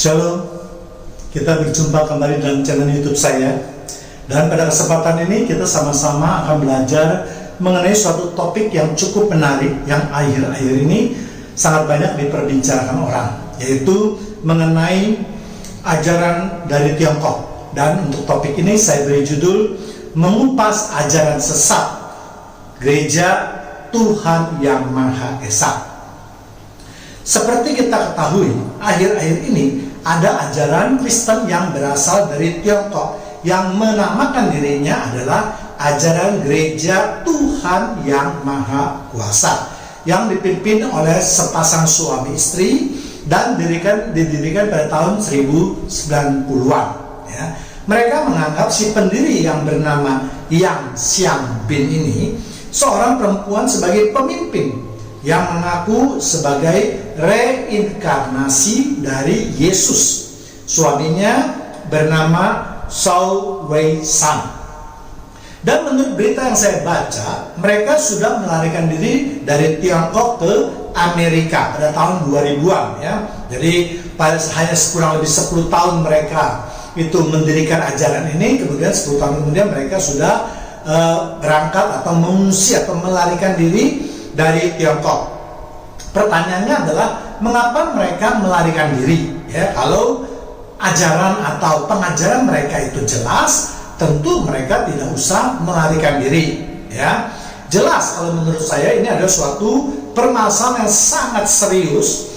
Shalom, kita berjumpa kembali dalam channel YouTube saya. Dan pada kesempatan ini kita sama-sama akan belajar mengenai suatu topik yang cukup menarik, yang akhir-akhir ini sangat banyak diperbicarakan orang, yaitu mengenai ajaran dari Tiongkok. Dan untuk topik ini saya beri judul mengupas ajaran sesat Gereja Tuhan Yang Maha Esa. Seperti kita ketahui, akhir-akhir ini ada ajaran Kristen yang berasal dari Tiongkok yang menamakan dirinya adalah ajaran Gereja Tuhan Yang Maha Kuasa, yang dipimpin oleh sepasang suami istri dan didirikan pada tahun 1090-an. Ya. Mereka menganggap si pendiri yang bernama Yang Xiangbin ini seorang perempuan sebagai pemimpin yang mengaku sebagai reinkarnasi dari Yesus. Suaminya bernama Zhao Weishan. Dan menurut berita yang saya baca, mereka sudah melarikan diri dari Tiongkok ke Amerika pada tahun 2000-an ya. Jadi pada hanya kurang lebih 10 tahun mereka itu mendirikan ajaran ini, kemudian 10 tahun kemudian mereka sudah berangkat atau mengungsi atau melarikan diri dari Tiongkok. Pertanyaannya adalah mengapa mereka melarikan diri? Ya, kalau ajaran atau pengajaran mereka itu jelas, tentu mereka tidak usah melarikan diri. Ya, jelas kalau menurut saya ini adalah suatu permasalahan yang sangat serius,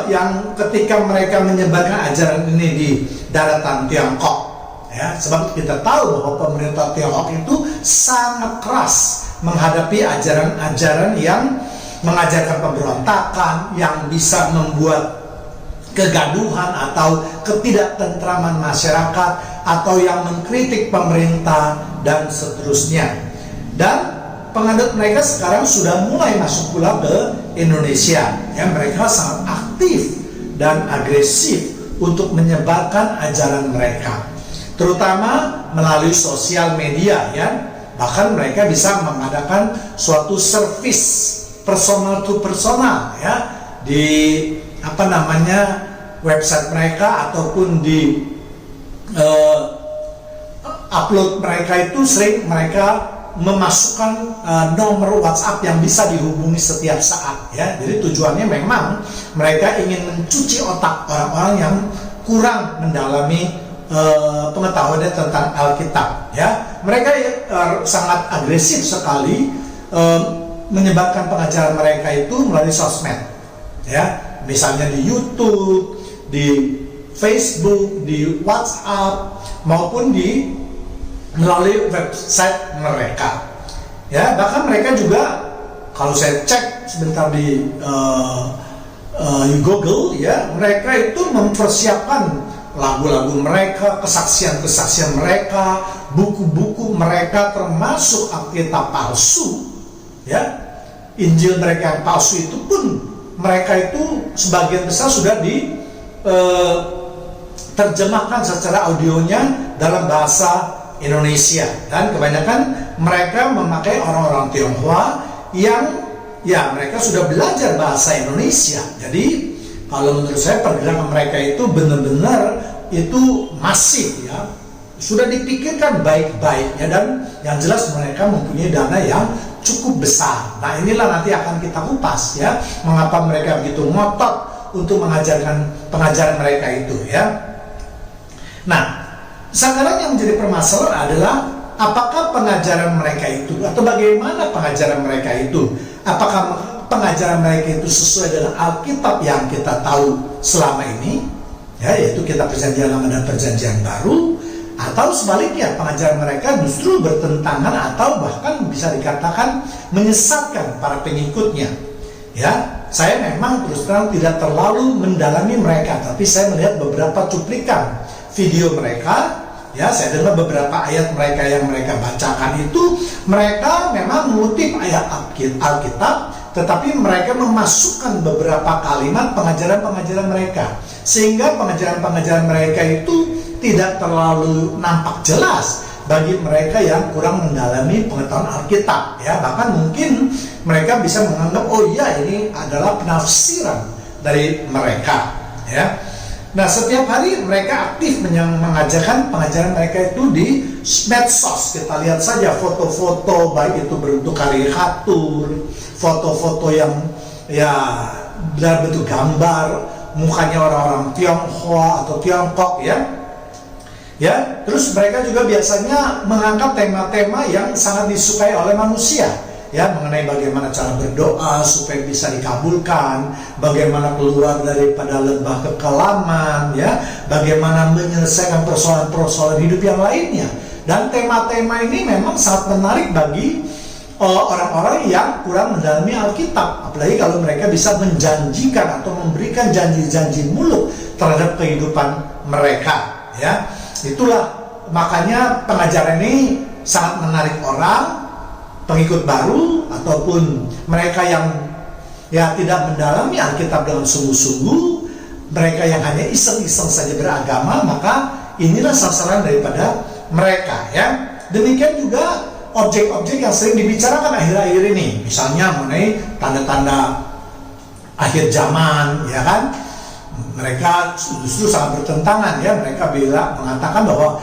yang ketika mereka menyebarkan ajaran ini di daratan Tiongkok. Ya, sebab kita tahu bahwa pemerintah Tiongkok itu sangat keras menghadapi ajaran-ajaran yang mengajarkan pemberontakan, yang bisa membuat kegaduhan atau ketidaktentraman masyarakat, atau yang mengkritik pemerintah dan seterusnya. Dan penganut mereka sekarang sudah mulai masuk pula ke Indonesia. Ya, mereka sangat aktif dan agresif untuk menyebarkan ajaran mereka, terutama melalui sosial media ya. Bahkan mereka bisa mengadakan suatu service personal to personal ya di website mereka, ataupun di upload mereka itu sering mereka memasukkan nomor WhatsApp yang bisa dihubungi setiap saat ya. Jadi tujuannya memang mereka ingin mencuci otak orang-orang yang kurang mendalami pengetahuannya tentang Alkitab ya. Mereka sangat agresif sekali menyebarkan pengajaran mereka itu melalui sosmed ya, misalnya di YouTube, di Facebook, di WhatsApp, maupun melalui website mereka ya. Bahkan mereka juga, kalau saya cek sebentar di Google ya, mereka itu mempersiapkan lagu-lagu mereka, kesaksian-kesaksian mereka, buku-buku mereka, termasuk Alkitab palsu ya. Injil mereka yang palsu itu pun mereka itu sebagian besar sudah diterjemahkan secara audionya dalam bahasa Indonesia, dan kebanyakan mereka memakai orang-orang Tionghoa yang ya mereka sudah belajar bahasa Indonesia. Jadi kalau menurut saya pergerakan mereka itu benar-benar itu masif ya, sudah dipikirkan baik-baik ya, dan yang jelas mereka mempunyai dana yang cukup besar. Nah inilah nanti akan kita kupas ya, mengapa mereka begitu ngotot untuk mengajarkan pengajaran mereka itu ya. Nah sekarang yang menjadi permasalahan adalah apakah pengajaran mereka itu, atau bagaimana pengajaran mereka itu, apakah pengajaran mereka itu sesuai dengan Alkitab yang kita tahu selama ini ya, yaitu kitab Perjanjian Lama dan Perjanjian Baru, atau sebaliknya pengajaran mereka justru bertentangan atau bahkan bisa dikatakan menyesatkan para pengikutnya ya. Saya memang terus terang tidak terlalu mendalami mereka, tapi saya melihat beberapa cuplikan video mereka ya, saya dengar beberapa ayat mereka yang mereka bacakan itu, mereka memang mengutip ayat Alkitab, tetapi mereka memasukkan beberapa kalimat pengajaran-pengajaran mereka, sehingga pengajaran-pengajaran mereka itu tidak terlalu nampak jelas bagi mereka yang kurang mendalami pengetahuan Alkitab ya. Bahkan mungkin mereka bisa menganggap oh iya ini adalah penafsiran dari mereka ya. Nah setiap hari mereka aktif mengajarkan pengajaran mereka itu di medsos. Kita lihat saja foto-foto, baik itu berbentuk karikatur, foto-foto yang ya dalam bentuk gambar mukanya orang-orang Tionghoa atau Tiongkok ya. Ya, terus mereka juga biasanya mengangkat tema-tema yang sangat disukai oleh manusia ya, mengenai bagaimana cara berdoa supaya bisa dikabulkan, bagaimana keluar daripada lembah kekelaman ya, bagaimana menyelesaikan persoalan-persoalan hidup yang lainnya. Dan tema-tema ini memang sangat menarik bagi orang-orang yang kurang mendalami Alkitab, apalagi kalau mereka bisa menjanjikan atau memberikan janji-janji muluk terhadap kehidupan mereka ya. Itulah makanya pengajaran ini sangat menarik orang pengikut baru ataupun mereka yang ya tidak mendalami Alkitab dengan sungguh-sungguh, mereka yang hanya iseng-iseng saja beragama, maka inilah sasaran daripada mereka ya. Demikian juga objek-objek yang sering dibicarakan akhir-akhir ini, misalnya mengenai tanda-tanda akhir zaman ya kan. Mereka justru sangat bertentangan ya. Mereka mengatakan bahwa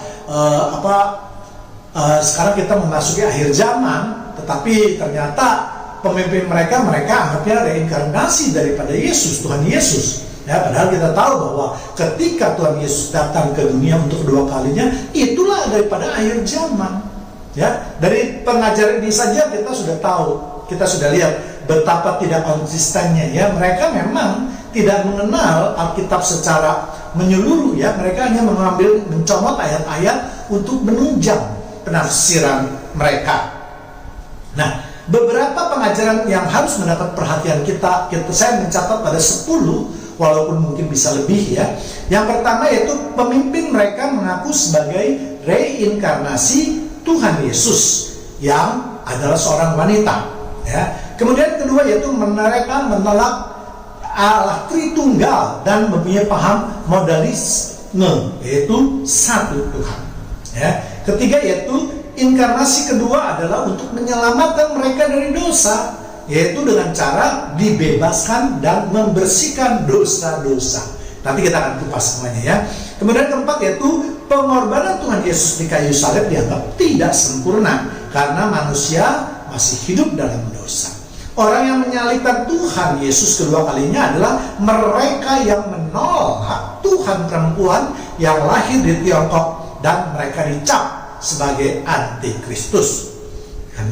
sekarang kita memasuki akhir zaman, tetapi ternyata pemimpin mereka anggapnya reinkarnasi daripada Yesus, Tuhan Yesus ya. Padahal kita tahu bahwa ketika Tuhan Yesus datang ke dunia untuk kedua kalinya, itulah daripada akhir zaman ya. Dari pengajaran ini saja kita sudah tahu, kita sudah lihat betapa tidak konsistennya ya. Mereka memang tidak mengenal Alkitab secara menyeluruh ya. Mereka hanya mencomot ayat-ayat untuk menunjang penafsiran mereka. Nah, beberapa pengajaran yang harus mendapat perhatian kita saya mencatat pada 10, walaupun mungkin bisa lebih ya. Yang pertama yaitu pemimpin mereka mengaku sebagai reinkarnasi Tuhan Yesus yang adalah seorang wanita ya. Kemudian kedua yaitu mereka menolak Allah Tritunggal dan mempunyai paham modalisme, yaitu satu Tuhan ya. Ketiga yaitu inkarnasi kedua adalah untuk menyelamatkan mereka dari dosa, yaitu dengan cara dibebaskan dan membersihkan dosa-dosa. Nanti kita akan kupas semuanya ya. Kemudian keempat yaitu pengorbanan Tuhan Yesus di kayu salib dianggap tidak sempurna karena manusia masih hidup dalam dosa. Orang yang menyalibkan Tuhan Yesus kedua kalinya adalah mereka yang menolak Tuhan perempuan yang lahir di Tiongkok dan mereka dicap sebagai antikristus. 6.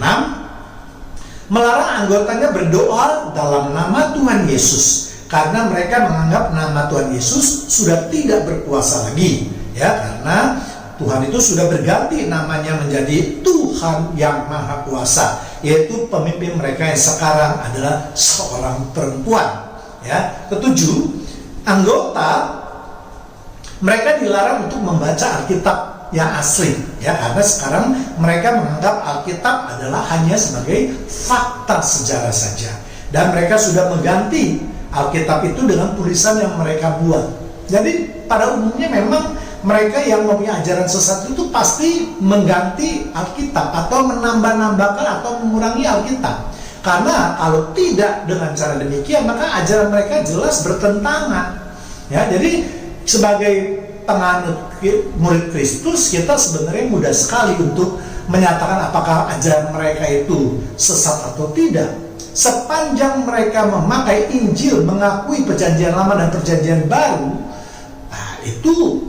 Melarang anggotanya berdoa dalam nama Tuhan Yesus karena mereka menganggap nama Tuhan Yesus sudah tidak berkuasa lagi ya, karena Tuhan itu sudah berganti namanya menjadi Tuhan yang Maha Kuasa, yaitu pemimpin mereka yang sekarang adalah seorang perempuan ya. Ketujuh, anggota mereka dilarang untuk membaca Alkitab yang asli ya, karena sekarang mereka menganggap Alkitab adalah hanya sebagai fakta sejarah saja, dan mereka sudah mengganti Alkitab itu dengan tulisan yang mereka buat. Jadi pada umumnya memang mereka yang mempunyai ajaran sesat itu pasti mengganti Alkitab atau menambah-nambahkan atau mengurangi Alkitab. Karena kalau tidak dengan cara demikian, maka ajaran mereka jelas bertentangan. Ya, jadi sebagai penganut murid Kristus, kita sebenarnya mudah sekali untuk menyatakan apakah ajaran mereka itu sesat atau tidak. Sepanjang mereka memakai Injil, mengakui perjanjian lama dan perjanjian baru, nah itu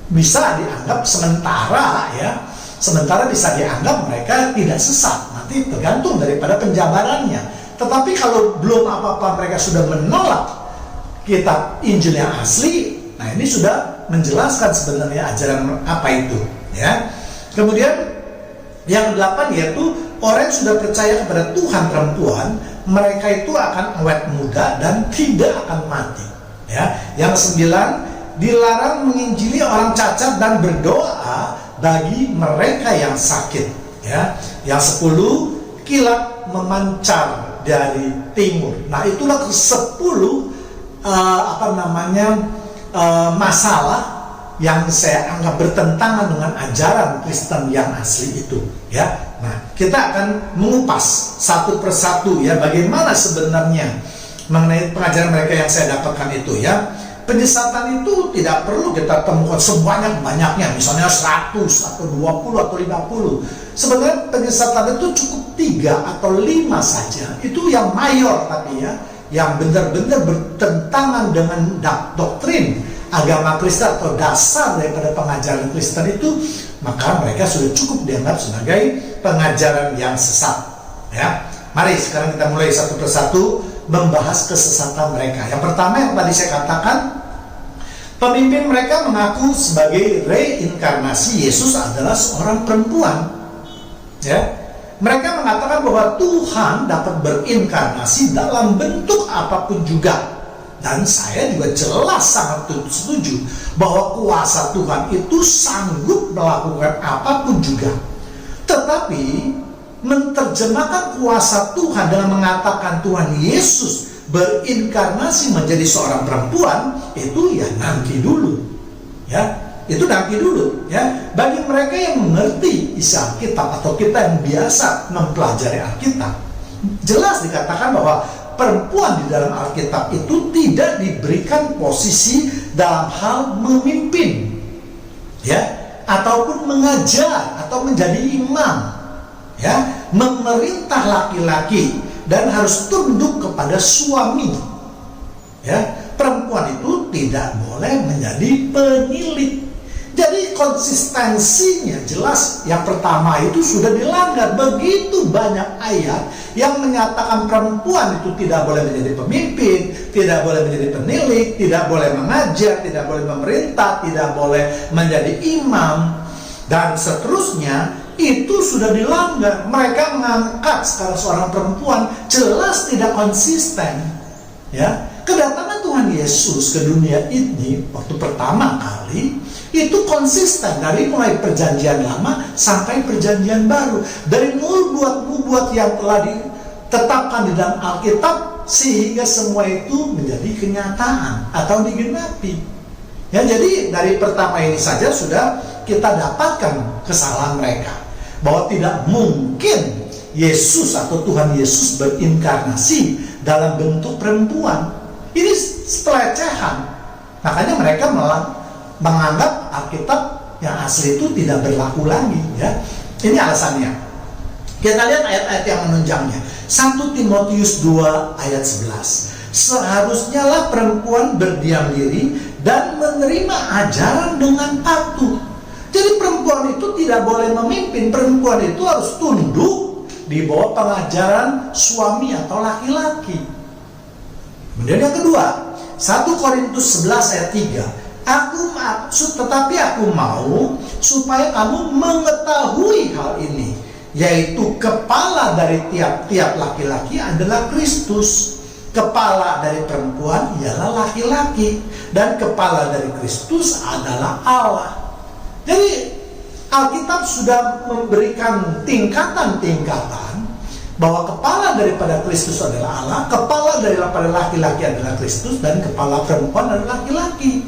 bisa dianggap sementara, ya. Sementara bisa dianggap mereka tidak sesat. Nanti tergantung daripada penjabarannya. Tetapi kalau belum apa-apa mereka sudah menolak kitab Injil yang asli, nah ini sudah menjelaskan sebenarnya ajaran apa itu, ya. Kemudian yang 8 yaitu orang yang sudah percaya kepada Tuhan perempuan, mereka itu akan awet muda dan tidak akan mati, ya. Yang 9, dilarang menginjili orang cacat dan berdoa bagi mereka yang sakit, ya. Yang 10, kilat memancar dari timur. Nah, itulah 10 masalah yang saya anggap bertentangan dengan ajaran Kristen yang asli itu, ya. Nah, kita akan mengupas satu persatu, ya, bagaimana sebenarnya mengenai pengajaran mereka yang saya dapatkan itu, ya. Penyesatan itu tidak perlu kita temukan sebanyak-banyaknya, misalnya 100 atau 20 atau 50. Sebenarnya penyesatan itu cukup 3 atau 5 saja. Itu yang mayor, tapi ya, yang benar-benar bertentangan dengan doktrin agama Kristen atau dasar daripada pengajaran Kristen itu, maka mereka sudah cukup dianggap sebagai pengajaran yang sesat, ya. Mari sekarang kita mulai satu persatu membahas kesesatan mereka. Yang pertama yang tadi saya katakan, pemimpin mereka mengaku sebagai reinkarnasi Yesus adalah seorang perempuan, ya. Mereka mengatakan bahwa Tuhan dapat berinkarnasi dalam bentuk apapun juga. Dan saya juga jelas sangat setuju bahwa kuasa Tuhan itu sanggup melakukan apapun juga. Tetapi menerjemahkan kuasa Tuhan dengan mengatakan Tuhan Yesus berinkarnasi menjadi seorang perempuan, itu ya nanti dulu, ya. Itu nanti dulu, ya. Bagi mereka yang mengerti isi Alkitab atau kita yang biasa mempelajari Alkitab, jelas dikatakan bahwa perempuan di dalam Alkitab itu tidak diberikan posisi dalam hal memimpin, ya, ataupun mengajar atau menjadi imam, ya, memerintah laki-laki dan harus tunduk kepada suami, ya. Perempuan itu tidak boleh menjadi penilik. Jadi konsistensinya jelas. Yang pertama itu sudah dilanggar. Begitu banyak ayat yang menyatakan perempuan itu tidak boleh menjadi pemimpin, tidak boleh menjadi penilik, tidak boleh mengajar, tidak boleh memerintah, tidak boleh menjadi imam, dan seterusnya. Itu sudah dilanggar. Mereka mengangkat seorang perempuan jelas tidak konsisten, ya. Kedatangan Tuhan Yesus ke dunia ini waktu pertama kali itu konsisten dari mulai perjanjian lama sampai perjanjian baru, dari nubuat-nubuat yang telah ditetapkan di dalam Alkitab sehingga semua itu menjadi kenyataan atau digenapi, ya. Jadi dari pertama ini saja sudah kita dapatkan kesalahan mereka, bahwa tidak mungkin Yesus atau Tuhan Yesus berinkarnasi dalam bentuk perempuan. Ini pelecehan. Makanya mereka menganggap Alkitab yang asli itu tidak berlaku lagi, ya. Ini alasannya. Kita lihat ayat-ayat yang menunjangnya. 1 Timotius 2 ayat 11. Seharusnya lah perempuan berdiam diri dan menerima ajaran dengan patuh. Jadi perempuan itu tidak boleh memimpin. Perempuan itu harus tunduk di bawah pengajaran suami atau laki-laki. Kemudian yang kedua, 1 Korintus 11 ayat 3. Tetapi aku mau supaya kamu mengetahui hal ini, yaitu kepala dari tiap-tiap laki-laki adalah Kristus, kepala dari perempuan ialah laki-laki, dan kepala dari Kristus adalah Allah. Jadi Alkitab sudah memberikan tingkatan-tingkatan bahwa kepala daripada Kristus adalah Allah, kepala daripada laki-laki adalah Kristus, dan kepala perempuan adalah laki-laki.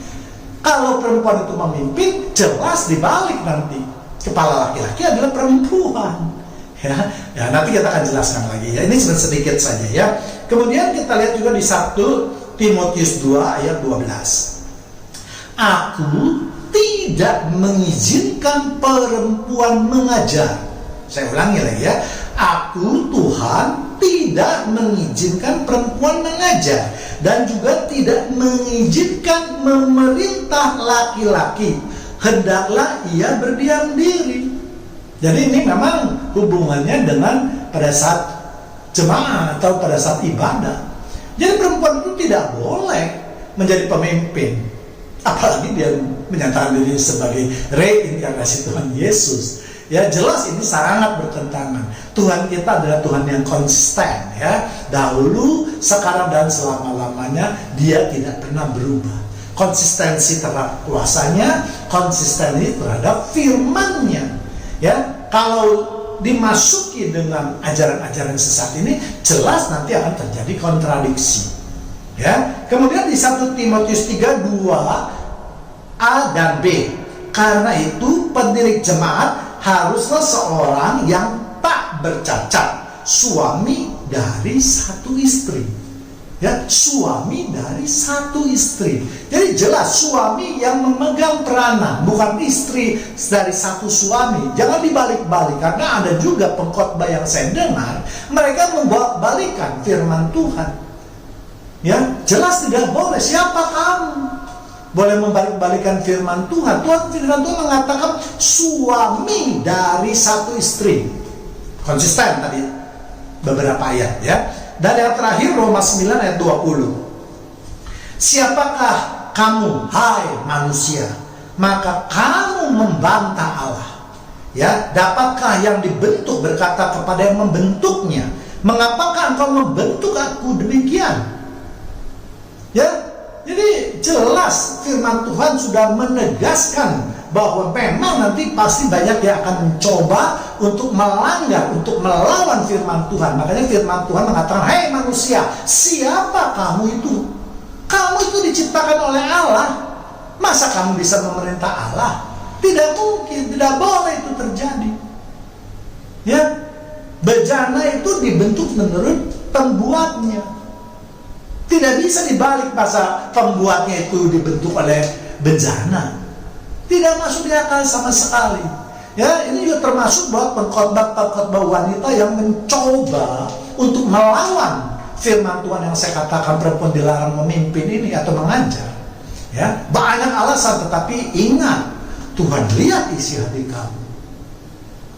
Kalau perempuan itu memimpin, jelas dibalik nanti. Kepala laki-laki adalah perempuan. Ya, nanti kita akan jelaskan lagi ya. Ini cuma sedikit saja ya. Kemudian kita lihat juga di 1 Timotius 2 ayat 12. Aku tidak mengizinkan perempuan mengajar. Saya ulangi lagi ya. Aku, Tuhan, tidak mengizinkan perempuan mengajar dan juga tidak mengizinkan memerintah laki-laki. Hendaklah ia berdiam diri. Jadi ini memang hubungannya dengan pada saat jemaah atau pada saat ibadah. Jadi perempuan itu tidak boleh menjadi pemimpin, apalagi dia menyatakan diri sebagai reinkarnasi Tuhan Yesus. Ya, jelas ini sangat bertentangan. Tuhan kita adalah Tuhan yang konsisten ya. Dahulu, sekarang dan selama-lamanya dia tidak pernah berubah. Konsistensi terhadap kuasanya, konsistensi terhadap firman-Nya. Ya, kalau dimasuki dengan ajaran-ajaran sesat ini, jelas nanti akan terjadi kontradiksi. Ya, kemudian di 1 Timotius 3:2 A dan B. Karena itu pendiri jemaat haruslah seorang yang tak bercacat, suami dari satu istri. Ya, suami dari satu istri. Jadi jelas suami yang memegang peranan, bukan istri dari satu suami. Jangan dibalik-balik, karena ada juga pengkhotbah yang saya dengar, mereka membolak-balikan firman Tuhan. Ya, jelas tidak boleh. Siapa kamu boleh membalik-balikan firman Tuhan? Firman Tuhan mengatakan suami dari satu istri. Konsisten tadi beberapa ayat ya. Dan yang terakhir Roma 9 ayat 20. Siapakah kamu, hai manusia, maka kamu membantah Allah? Ya, dapatkah yang dibentuk berkata kepada yang membentuknya, mengapakah engkau membentuk aku demikian? Ya, jadi jelas firman Tuhan sudah menegaskan bahwa memang nanti pasti banyak yang akan mencoba untuk melanggar, untuk melawan firman Tuhan. Makanya firman Tuhan mengatakan, hei manusia, siapa kamu itu? Kamu itu diciptakan oleh Allah. Masa kamu bisa memerintah Allah? Tidak mungkin, tidak boleh itu terjadi. Ya, bejana itu dibentuk menurut pembuatnya. Tidak bisa dibalik masa pembuatnya itu dibentuk oleh bejana. Tidak masuk di akal sama sekali. Ya, ini juga termasuk buat pengkhotbah wanita yang mencoba untuk melawan firman Tuhan yang saya katakan perempuan dilarang memimpin ini atau mengajar. Ya, banyak alasan, tetapi ingat, Tuhan lihat isi hati kamu.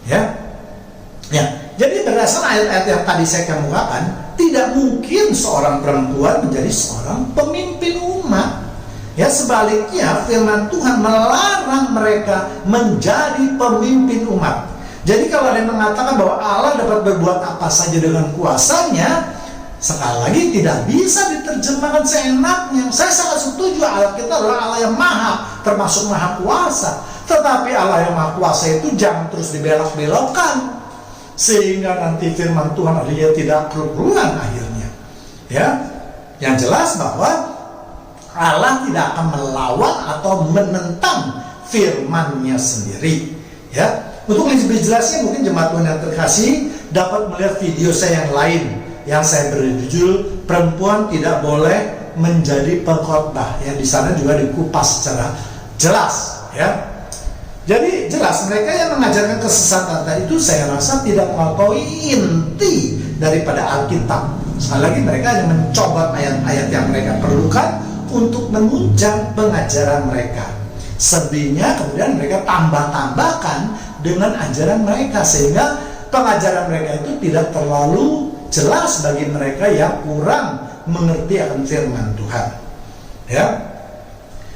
Ya. Ya, jadi berdasarkan ayat-ayat yang tadi saya kemukakan, tidak mungkin seorang perempuan menjadi seorang pemimpin umat. Ya, sebaliknya firman Tuhan melarang mereka menjadi pemimpin umat. Jadi kalau ada yang mengatakan bahwa Allah dapat berbuat apa saja dengan kuasanya, sekali lagi tidak bisa diterjemahkan seenaknya. Saya sangat setuju Allah kita adalah Allah yang maha, termasuk maha kuasa. Tetapi Allah yang maha kuasa itu jangan terus dibelok-belokkan, sehingga nanti firman Tuhan dia tidak keruan akhirnya. Ya, yang jelas bahwa Allah tidak akan melawan atau menentang firman-Nya sendiri. Ya, untuk lebih jelasnya mungkin jemaat Tuhan yang terkasih dapat melihat video saya yang lain yang saya beri judul perempuan tidak boleh menjadi pengkhotbah. Yang di sana juga dikupas secara jelas. Ya, jadi jelas mereka yang mengajarkan kesesatan tadi itu saya rasa tidak mengetahui inti daripada Alkitab. Sekali lagi mereka hanya mencoba ayat-ayat yang mereka perlukan untuk menunjang pengajaran mereka. Selebihnya kemudian mereka tambah-tambahkan dengan ajaran mereka, sehingga pengajaran mereka itu tidak terlalu jelas bagi mereka yang kurang mengerti akan firman Tuhan. Ya.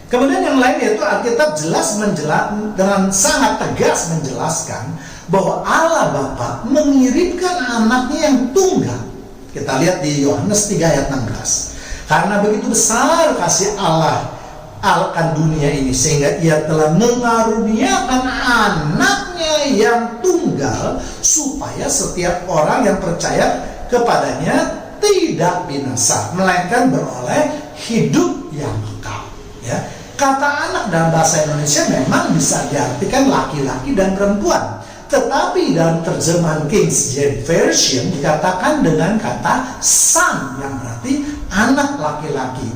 Kemudian yang lain yaitu Alkitab jelas dengan sangat tegas menjelaskan bahwa Allah Bapa mengirimkan anaknya yang tunggal. Kita lihat di Yohanes 3 ayat 16. Karena begitu besar kasih Allah akan dunia ini, sehingga ia telah mengaruniakan anaknya yang tunggal, supaya setiap orang yang percaya kepadanya tidak binasa, melainkan beroleh hidup yang kekal. Ya. Kata anak dalam bahasa Indonesia memang bisa diartikan laki-laki dan perempuan, Tetapi dalam terjemahan King James Version dikatakan dengan kata son, yang berarti anak laki-laki.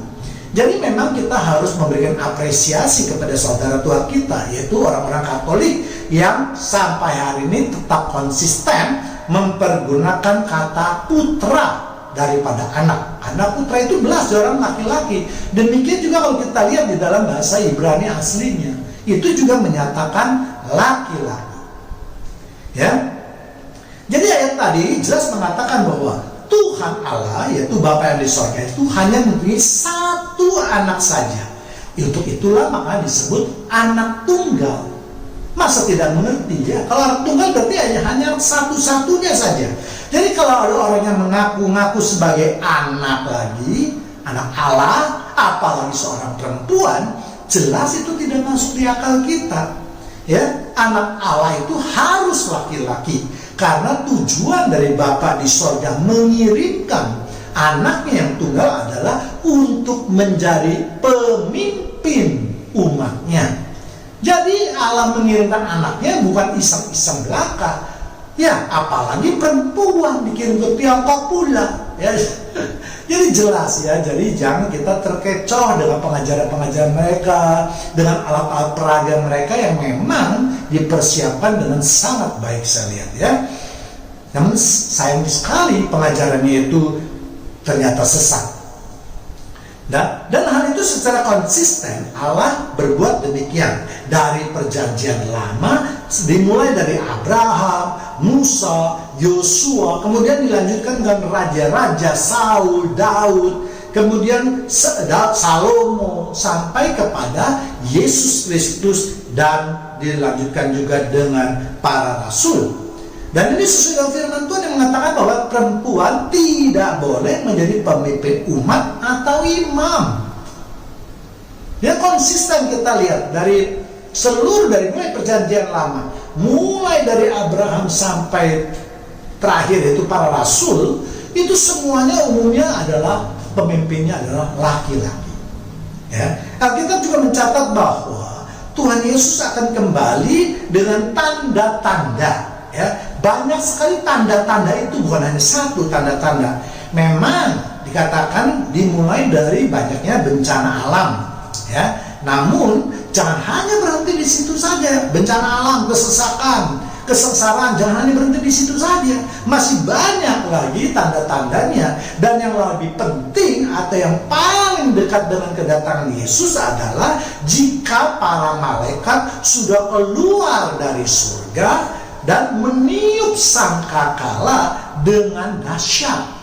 Jadi memang kita harus memberikan apresiasi kepada saudara tua kita, yaitu orang-orang Katolik yang sampai hari ini tetap konsisten mempergunakan kata putra daripada anak. Karena putra itu belas orang laki-laki. Demikian juga kalau kita lihat di dalam bahasa Ibrani aslinya, itu juga menyatakan laki-laki. Ya, jadi ayat tadi jelas mengatakan bahwa Tuhan Allah, yaitu Bapa yang di sorga itu hanya mempunyai satu anak saja. Untuk itulah maka disebut anak tunggal. Masa tidak mengerti ya? Kalau anak tunggal berarti hanya satu-satunya saja. Jadi kalau ada orang yang mengaku-ngaku sebagai anak lagi, anak Allah, apalagi seorang perempuan, jelas itu tidak masuk di akal kita. Ya, anak Allah itu harus laki-laki, karena tujuan dari Bapa di sorga mengirimkan anaknya yang tunggal adalah untuk menjadi pemimpin umatnya. Jadi Allah mengirimkan anaknya bukan iseng-iseng belaka. Ya, apalagi perempuan dikirim ke Tiongkok pula. Ya, jadi jelas ya. Jadi jangan kita terkecoh dengan pengajaran-pengajaran mereka, dengan alat-alat peraga mereka yang memang dipersiapkan dengan sangat baik, saya lihat ya. Namun sayang sekali pengajarannya itu ternyata sesat. Dan hal itu secara konsisten Allah berbuat demikian dari perjanjian lama, dimulai dari Abraham, Musa, Yosua, kemudian dilanjutkan dengan raja-raja Saul, Daud, kemudian Salomo, sampai kepada Yesus Kristus, dan dilanjutkan juga dengan para rasul. Dan ini sesuai dengan firman Tuhan yang mengatakan bahwa perempuan tidak boleh menjadi pemimpin umat atau imam. Ya, konsisten kita lihat dari mulai perjanjian lama, mulai dari Abraham sampai terakhir itu para rasul, itu semuanya umumnya adalah pemimpinnya adalah laki-laki. Ya, Alkitab juga mencatat bahwa Tuhan Yesus akan kembali dengan tanda-tanda. Ya, banyak sekali tanda-tanda itu, bukan hanya satu tanda-tanda. Memang dikatakan dimulai dari banyaknya bencana alam, ya. Namun jangan hanya berhenti di situ saja. Bencana alam, kesengsaraan, jangan hanya berhenti di situ saja. Masih banyak lagi tanda-tandanya. Dan yang lebih penting atau yang paling dekat dengan kedatangan Yesus adalah jika para malaikat sudah keluar dari surga dan meniup sangkakala dengan dahsyat.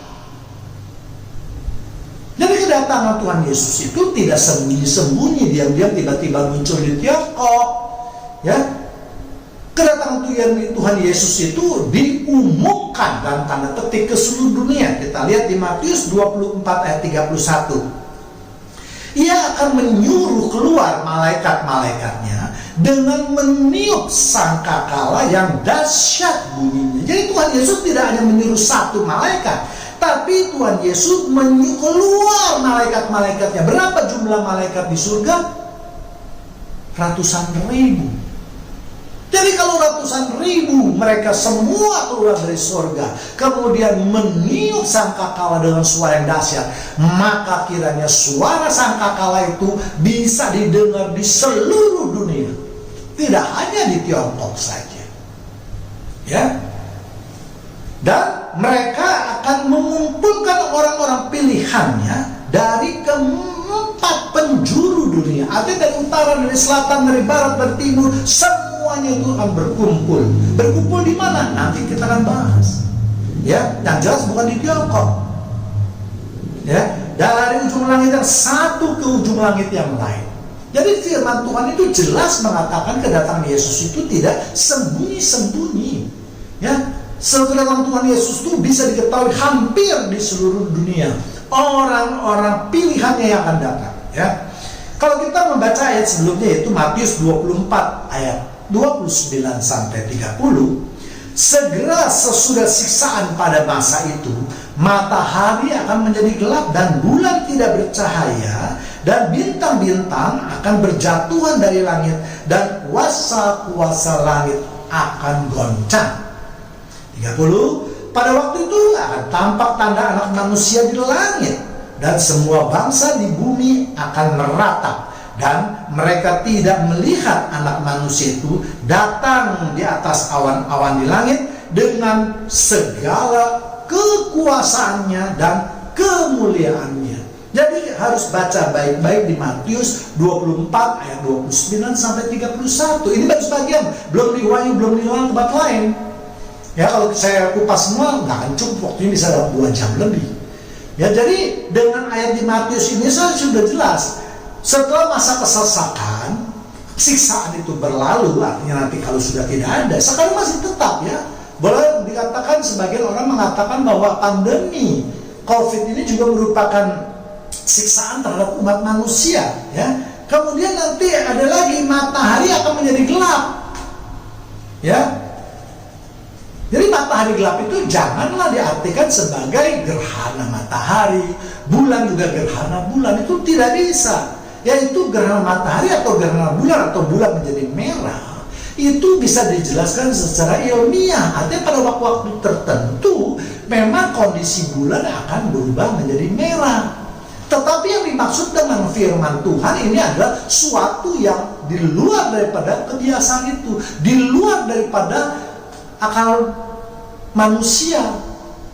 Jadi kedatangan Tuhan Yesus itu tidak sembunyi-sembunyi, diam-diam tiba-tiba muncul di Tiongkok. Ya, kedatangan Tuhan Yesus itu diumumkan dalam tanda petik ke seluruh dunia. Kita lihat di Matius 24 ayat 31. Ia akan menyuruh keluar malaikat-malaikatnya dengan meniup sangkakala yang dahsyat bunyinya. Jadi Tuhan Yesus tidak hanya menyuruh satu malaikat, tapi Tuhan Yesus menyuruh keluar malaikat-malaikatnya. Berapa jumlah malaikat di surga? Ratusan ribu. Jadi kalau ratusan ribu mereka semua keluar dari surga, kemudian meniup sangkakala dengan suara yang dahsyat, maka kiranya suara sangkakala itu bisa didengar di seluruh dunia, tidak hanya di Tiongkok saja. Ya. Dan mereka akan mengumpulkan orang-orang pilihannya dari keempat penjuru dunia. Artinya dari utara, dari selatan, dari barat, dari timur, semuanya itu akan berkumpul. Berkumpul di mana? Nanti kita akan bahas. Ya, yang jelas bukan di Tiongkok. Ya, dari ujung langit yang satu ke ujung langit yang lain. Jadi firman Tuhan itu jelas mengatakan kedatangan Yesus itu tidak sembunyi-sembunyi. Ya, kedatangan Tuhan Yesus itu bisa diketahui hampir di seluruh dunia. Orang-orang pilihannya yang akan datang. Ya, kalau kita membaca ayat sebelumnya, yaitu Matius 24 ayat 29 sampai 30, segera sesudah siksaan pada masa itu, matahari akan menjadi gelap dan bulan tidak bercahaya, dan bintang-bintang akan berjatuhan dari langit, dan kuasa-kuasa langit akan goncang. 30, pada waktu itu akan tampak tanda anak manusia di langit, dan semua bangsa di bumi akan meratap, dan mereka tidak melihat anak manusia itu datang di atas awan-awan di langit dengan segala kekuasaannya dan kemuliaannya. Jadi harus baca baik-baik di Matius 24 ayat 29 sampai 31. Ini baru sebagian, belum di Wahyu, belum di tempat lain. Ya, kalau saya kupas semua nggak akan cukup, waktunya bisa 2 jam lebih. Ya, jadi dengan ayat di Matius ini sudah jelas. Setelah masa kesesakan, siksaan itu berlalu, artinya nanti kalau sudah tidak ada, sekarang masih tetap ya. Boleh dikatakan, sebagian orang mengatakan bahwa pandemi COVID ini juga merupakan siksaan terhadap umat manusia ya. Kemudian nanti ada lagi, matahari akan menjadi gelap ya. Jadi matahari gelap itu janganlah diartikan sebagai gerhana matahari, bulan juga gerhana bulan, itu tidak bisa. Yaitu gerhana matahari atau gerhana bulan atau bulan menjadi merah, itu bisa dijelaskan secara ilmiah. Artinya pada waktu-waktu tertentu memang kondisi bulan akan berubah menjadi merah. Tetapi yang dimaksud dengan firman Tuhan ini adalah suatu yang di luar daripada kebiasaan itu, di luar daripada akal manusia,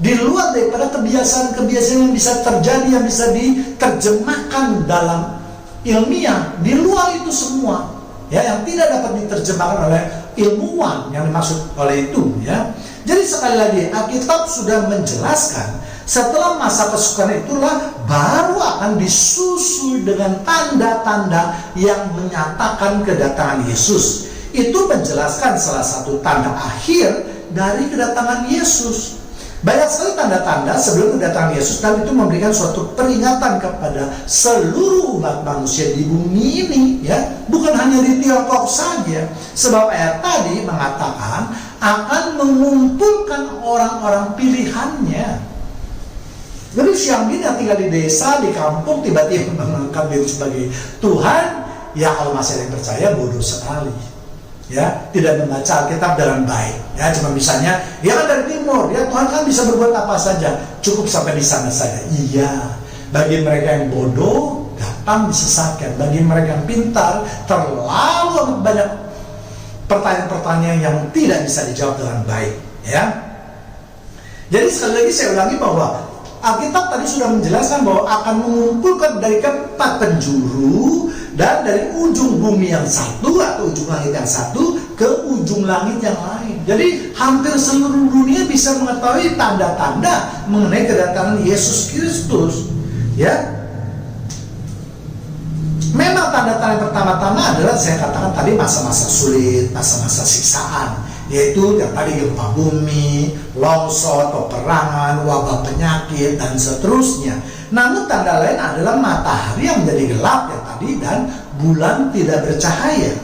di luar daripada kebiasaan-kebiasaan yang bisa terjadi, yang bisa diterjemahkan dalam ilmiah, di luar itu semua ya, yang tidak dapat diterjemahkan oleh ilmuwan yang dimaksud oleh itu ya. Jadi sekali lagi, Alkitab sudah menjelaskan setelah masa kesukaan itulah baru akan disusul dengan tanda-tanda yang menyatakan kedatangan Yesus. Itu menjelaskan salah satu tanda akhir dari kedatangan Yesus. Banyak sekali tanda-tanda sebelum kedatangan Yesus, dan itu memberikan suatu peringatan kepada seluruh umat manusia di bumi ini ya, bukan hanya di Tiongkok saja. Sebab ayat tadi mengatakan akan mengumpulkan orang-orang pilihannya. Jadi siang ini yang tinggal di desa, di kampung, tiba-tiba mengangkat diri sebagai Tuhan, ya kalau masih ada yang percaya bodoh sekali. Ya, tidak membaca Alkitab dengan baik. Ya, cuma misalnya dia kan dari timur, ya Tuhan kan bisa berbuat apa saja, cukup sampai di sana saja. Iya, bagi mereka yang bodoh gampang disesatkan, bagi mereka yang pintar terlalu banyak pertanyaan-pertanyaan yang tidak bisa dijawab dengan baik. Ya, jadi sekali lagi saya ulangi bahwa Alkitab tadi sudah menjelaskan bahwa akan mengumpulkan dari keempat penjuru dan dari ujung bumi yang satu atau ujung langit yang satu ke ujung langit yang lain. Jadi hampir seluruh dunia bisa mengetahui tanda-tanda mengenai kedatangan Yesus Kristus. Ya, memang tanda-tanda yang pertama-tama adalah saya katakan tadi masa-masa sulit, masa-masa siksaan, yaitu yang tadi gempa bumi, longsor, peperangan, wabah penyakit, dan seterusnya. Namun tanda lain adalah matahari yang menjadi gelap ya tadi, dan bulan tidak bercahaya.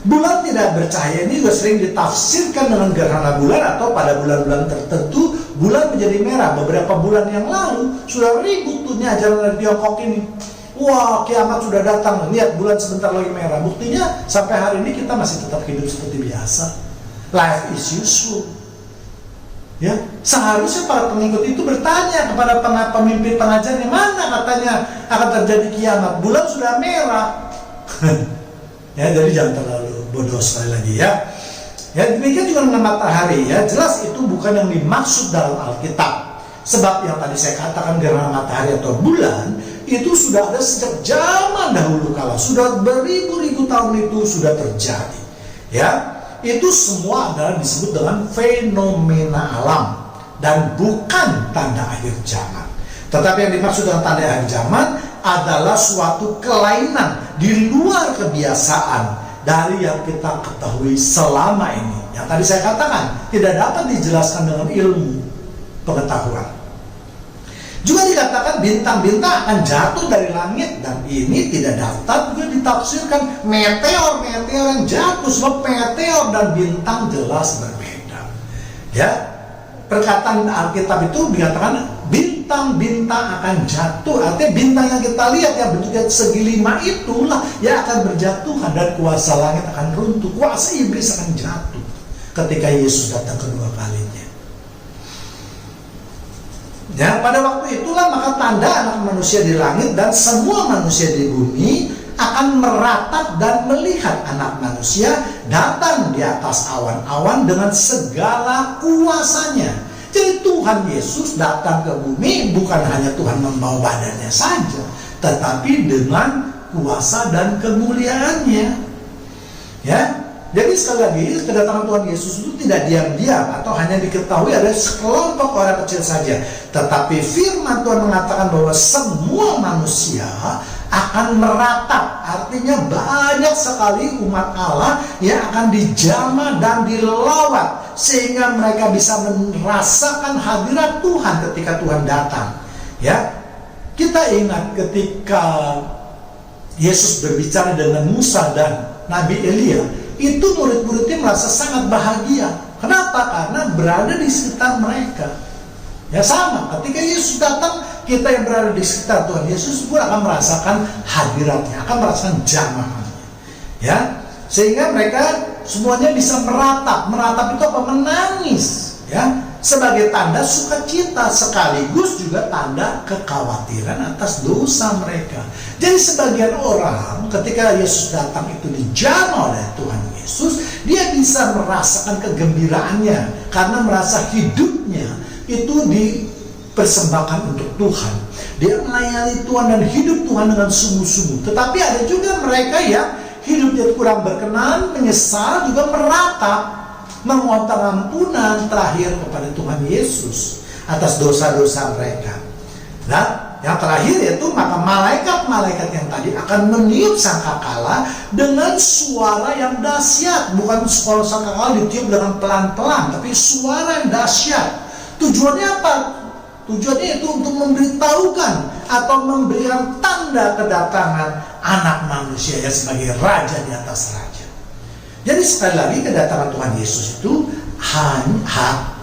Bulan tidak bercahaya ini juga sering ditafsirkan dengan gerhana bulan, atau pada bulan-bulan tertentu bulan menjadi merah. Beberapa bulan yang lalu sudah ribut tuh ajaran dari Tiongkok ini. Wah, kiamat sudah datang, lihat bulan sebentar lagi merah. Buktinya sampai hari ini kita masih tetap hidup seperti biasa. Life is useful. Ya, seharusnya para pengikut itu bertanya kepada pemimpin pengajarnya, mana katanya akan terjadi kiamat, bulan sudah merah. Ya, jadi jangan terlalu bodoh sekali lagi ya. Ya, demikian juga dengan matahari ya, jelas itu bukan yang dimaksud dalam Alkitab. Sebab yang tadi saya katakan gerhana matahari atau bulan itu sudah ada sejak zaman dahulu kala, sudah beribu-ribu tahun itu sudah terjadi. Ya, itu semua adalah disebut dengan fenomena alam dan bukan tanda akhir zaman. Tetapi yang dimaksud dengan tanda akhir zaman adalah suatu kelainan di luar kebiasaan dari yang kita ketahui selama ini. Yang tadi saya katakan tidak dapat dijelaskan dengan ilmu pengetahuan. Juga dikatakan bintang-bintang akan jatuh dari langit, dan ini tidak dapat juga ditafsirkan meteor yang jatuh, sebab meteor dan bintang jelas berbeda. Ya, perkataan Alkitab itu dikatakan bintang-bintang akan jatuh, artinya bintang yang kita lihat yang bentuknya segi 5 itulah yang akan berjatuhan, dan kuasa langit akan runtuh, kuasa iblis akan jatuh ketika Yesus datang kedua kalinya. Ya, pada waktu itulah maka tanda anak manusia di langit dan semua manusia di bumi akan meratap dan melihat anak manusia datang di atas awan-awan dengan segala kuasanya. Jadi Tuhan Yesus datang ke bumi bukan hanya Tuhan membawa badannya saja, tetapi dengan kuasa dan kemuliaannya. Ya, jadi sekali lagi kedatangan Tuhan Yesus itu tidak diam-diam atau hanya diketahui ada sekelompok orang kecil saja, tetapi firman Tuhan mengatakan bahwa semua manusia akan meratap, artinya banyak sekali umat Allah yang akan dijamah dan dilawat sehingga mereka bisa merasakan hadirat Tuhan ketika Tuhan datang. Ya, kita ingat ketika Yesus berbicara dengan Musa dan Nabi Elia, itu murid-muridnya merasa sangat bahagia. Kenapa? Karena berada di sekitar mereka. Ya sama, ketika Yesus datang, kita yang berada di sekitar Tuhan Yesus pun akan merasakan hadiratnya, akan merasakan jamahannya. Ya, sehingga mereka semuanya bisa meratap. Meratap itu apa? Menangis. Ya, sebagai tanda sukacita sekaligus juga tanda kekhawatiran atas dosa mereka. Jadi sebagian orang ketika Yesus datang itu dijamah oleh Tuhan Yesus, dia bisa merasakan kegembiraannya karena merasa hidupnya itu dipersembahkan untuk Tuhan. Dia melayani Tuhan dan hidup Tuhan dengan sungguh-sungguh. Tetapi ada juga mereka yang hidupnya kurang berkenan, menyesal, juga meratap, memohon ampunan terakhir kepada Tuhan Yesus atas dosa-dosa mereka. Dan yang terakhir yaitu maka malaikat-malaikat yang tadi akan meniup sangkakala dengan suara yang dahsyat. Bukan suara sangkakala ditiup dengan pelan-pelan, tapi suara yang dahsyat. Tujuannya apa? Tujuannya itu untuk memberitahukan atau memberikan tanda kedatangan anak manusia yang sebagai raja di atas raja. Jadi sekali lagi kedatangan Tuhan Yesus itu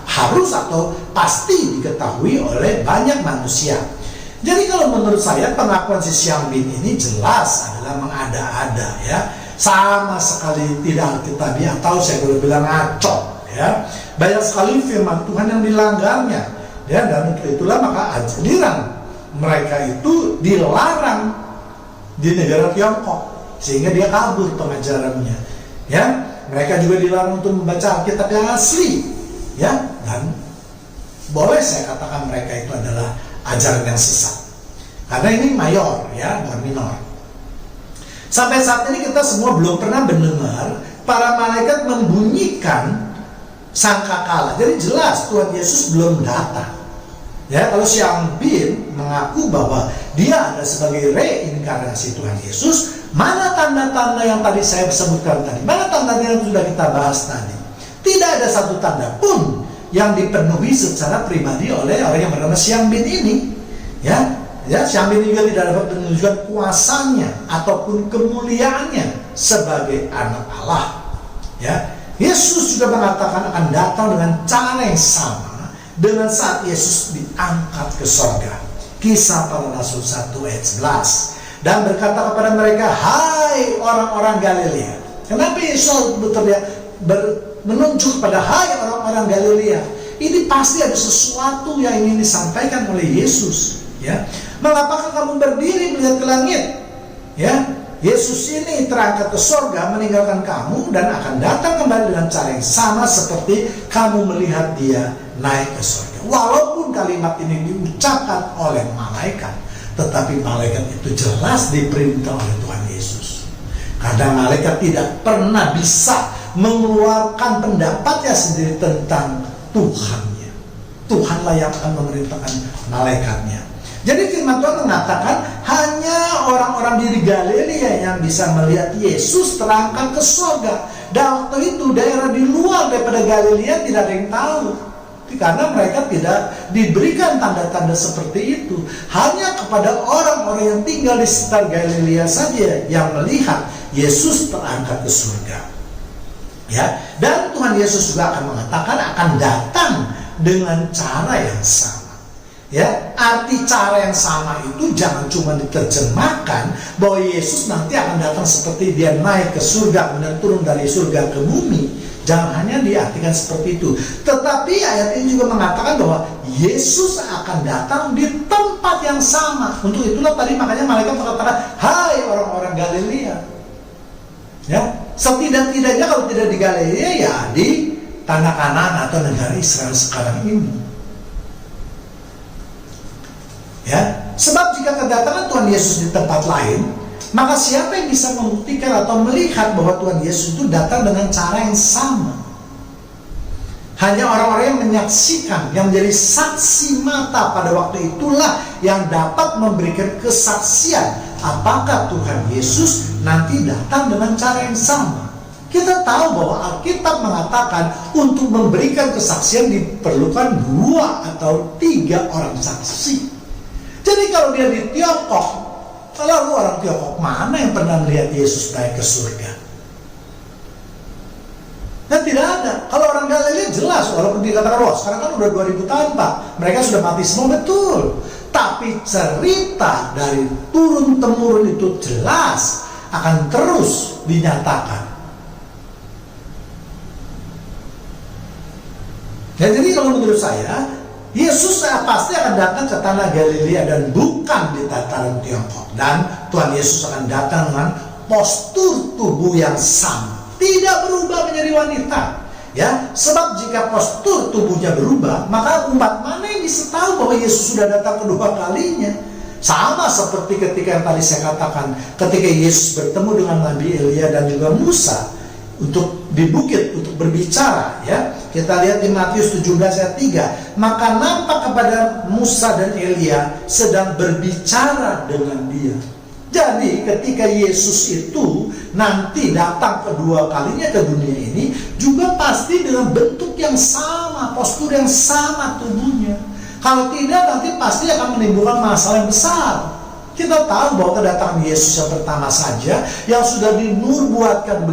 harus atau pasti diketahui oleh banyak manusia. Jadi kalau menurut saya pengakuan si Xiang Bin ini jelas adalah mengada-ada, ya, sama sekali tidak alkitabiah atau saya boleh bilang ngaco, ya. Banyak sekali firman Tuhan yang dilanggarnya, ya, dan untuk itulah maka ajaran mereka itu dilarang di negara Tiongkok sehingga dia kabur pengajarannya, ya. Mereka juga dilarang untuk membaca Alkitab yang asli, ya, dan boleh saya katakan mereka itu adalah ajaran yang sesat karena ini mayor, ya, bukan minor. Sampai saat ini kita semua belum pernah mendengar para malaikat membunyikan sangkakala. Jadi jelas Tuhan Yesus belum datang. Ya, kalau Xiang Bin mengaku bahwa dia ada sebagai reinkarnasi Tuhan Yesus, mana tanda-tanda yang tadi saya sebutkan tadi? Mana tanda yang sudah kita bahas tadi? Tidak ada satu tanda pun yang dipenuhi secara pribadi oleh orang yang bernama Xiang Bin ini. Ya, Xiang Bin juga tidak dapat menunjukkan kuasanya ataupun kemuliaannya sebagai anak Allah. Ya, Yesus juga mengatakan akan datang dengan cara yang sama dengan saat Yesus diangkat ke sorga. Kisah Para Rasul 1 ayat 11. Dan berkata kepada mereka, hai orang-orang Galilea. Kenapa Yesus menunjuk kepada hai orang-orang Galilea? Ini pasti ada sesuatu yang ingin disampaikan oleh Yesus. Ya, mengapakah kamu berdiri melihat ke langit? Ya, Yesus ini terangkat ke sorga meninggalkan kamu dan akan datang kembali dengan cara yang sama seperti kamu melihat dia naik ke sorga. Walaupun kalimat ini diucapkan oleh malaikat, tetapi malaikat itu jelas diperintah oleh Tuhan Yesus. Karena malaikat tidak pernah bisa mengeluarkan pendapatnya sendiri tentang Tuhannya. Tuhanlah yang akan memerintahkan malaikatnya. Jadi firman Tuhan mengatakan hanya orang-orang di Galilea yang bisa melihat Yesus terangkat ke surga. Dan waktu itu daerah di luar daripada Galilea tidak ada yang tahu. Karena mereka tidak diberikan tanda-tanda seperti itu. Hanya kepada orang-orang yang tinggal di sekitar Galilea saja yang melihat Yesus terangkat ke surga. Ya, dan Tuhan Yesus juga akan mengatakan akan datang dengan cara yang sama. Ya, arti cara yang sama itu jangan cuma diterjemahkan bahwa Yesus nanti akan datang seperti dia naik ke surga kemudian turun dari surga ke bumi. Jangan hanya diartikan seperti itu. Tetapi ayat ini juga mengatakan bahwa Yesus akan datang di tempat yang sama. Untuk itulah tadi makanya malaikat mengatakan, hai orang-orang Galilea. Ya, setidak-tidaknya kalau tidak di Galilea, ya di tanah Kanaan atau negara Israel sekarang ini. Ya, sebab jika kedatangan Tuhan Yesus di tempat lain, maka siapa yang bisa membuktikan atau melihat bahwa Tuhan Yesus itu datang dengan cara yang sama? Hanya orang-orang yang menyaksikan, yang menjadi saksi mata pada waktu itulah yang dapat memberikan kesaksian apakah Tuhan Yesus nanti datang dengan cara yang sama. Kita tahu bahwa Alkitab mengatakan untuk memberikan kesaksian diperlukan 2 atau 3 orang saksi. Jadi kalau dia di Tiongkok, lalu orang Tiongkok mana yang pernah melihat Yesus naik ke surga? Dan tidak ada. Kalau orang Galilea jelas, walaupun dikatakan, wah sekarang kan udah 2000 tahun Pak, mereka sudah mati semua, betul. Tapi cerita dari turun-temurun itu jelas akan terus dinyatakan. Ya, jadi kalau menurut saya, Yesus pasti akan datang ke tanah Galilea dan bukan di dataran Tiongkok. Dan Tuhan Yesus akan datang dengan postur tubuh yang sama, tidak berubah menjadi wanita. Ya, sebab jika postur tubuhnya berubah, maka umat mana yang bisa tahu bahwa Yesus sudah datang kedua kalinya? Sama seperti ketika yang tadi saya katakan, ketika Yesus bertemu dengan Nabi Elia dan juga Musa untuk di bukit untuk berbicara, ya. Kita lihat di Matius 17 ayat 3, maka nampak kepada Musa dan Elia sedang berbicara dengan dia. Jadi ketika Yesus itu nanti datang kedua kalinya ke dunia ini, juga pasti dengan bentuk yang sama, postur yang sama tubuhnya. Kalau tidak, nanti pasti akan menimbulkan masalah yang besar. Kita tahu bahwa kedatangan Yesus yang pertama saja, yang sudah dinubuatkan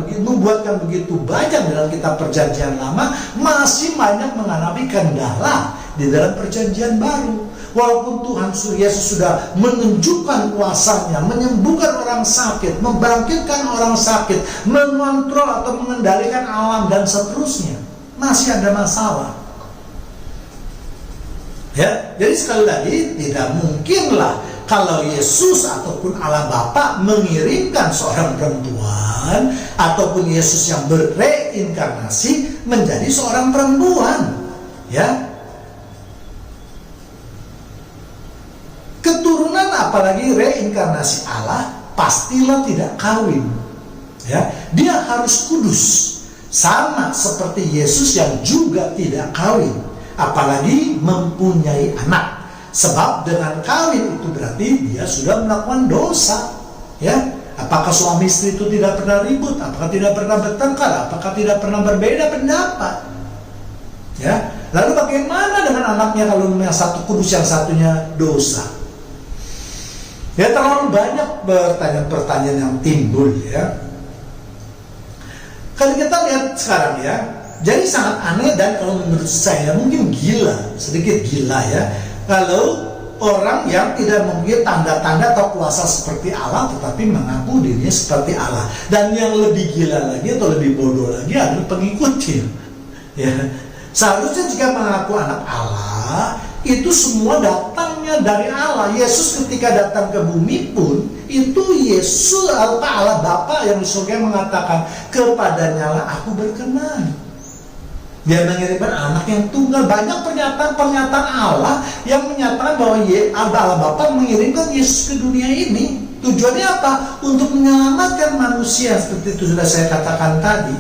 begitu banyak dalam kitab Perjanjian Lama, masih banyak mengalami kendala di dalam Perjanjian Baru. Walaupun Tuhan Yesus sudah menunjukkan kuasanya, menyembuhkan orang sakit, membangkitkan orang sakit, mengontrol atau mengendalikan alam dan seterusnya, masih ada masalah. Ya, jadi sekali lagi tidak mungkinlah kalau Yesus ataupun Allah Bapa mengirimkan seorang perempuan ataupun Yesus yang bereinkarnasi menjadi seorang perempuan, ya. Keturunan apalagi reinkarnasi Allah pastilah tidak kawin, ya. Dia harus kudus, sama seperti Yesus yang juga tidak kawin, apalagi mempunyai anak. Sebab dengan kawin itu berarti dia sudah melakukan dosa, ya. Apakah suami istri itu tidak pernah ribut? Apakah tidak pernah bertengkar? Apakah tidak pernah berbeda pendapat? Ya. Lalu bagaimana dengan anaknya kalau yang satu kudus, yang satunya dosa? Ya, terlalu banyak pertanyaan-pertanyaan yang timbul, ya. Kalau kita lihat sekarang, ya, jadi sangat aneh dan kalau menurut saya mungkin gila, sedikit gila, ya. Kalau orang yang tidak mempunyai tanda-tanda atau kuasa seperti Allah tetapi mengaku dirinya seperti Allah. Dan yang lebih gila lagi atau lebih bodoh lagi adalah pengikutnya, ya. Seharusnya jika mengaku anak Allah, itu semua datangnya dari Allah. Yesus ketika datang ke bumi pun, itu Yesus Allah Bapa yang di surga mengatakan, kepadanya lah aku berkenan. Dia mengirimkan anak yang tunggal. Banyak pernyataan Allah yang menyatakan bahwa Allah Bapa mengirimkan Yesus ke dunia ini. Tujuannya apa? Untuk menyelamatkan manusia, seperti itu sudah saya katakan tadi.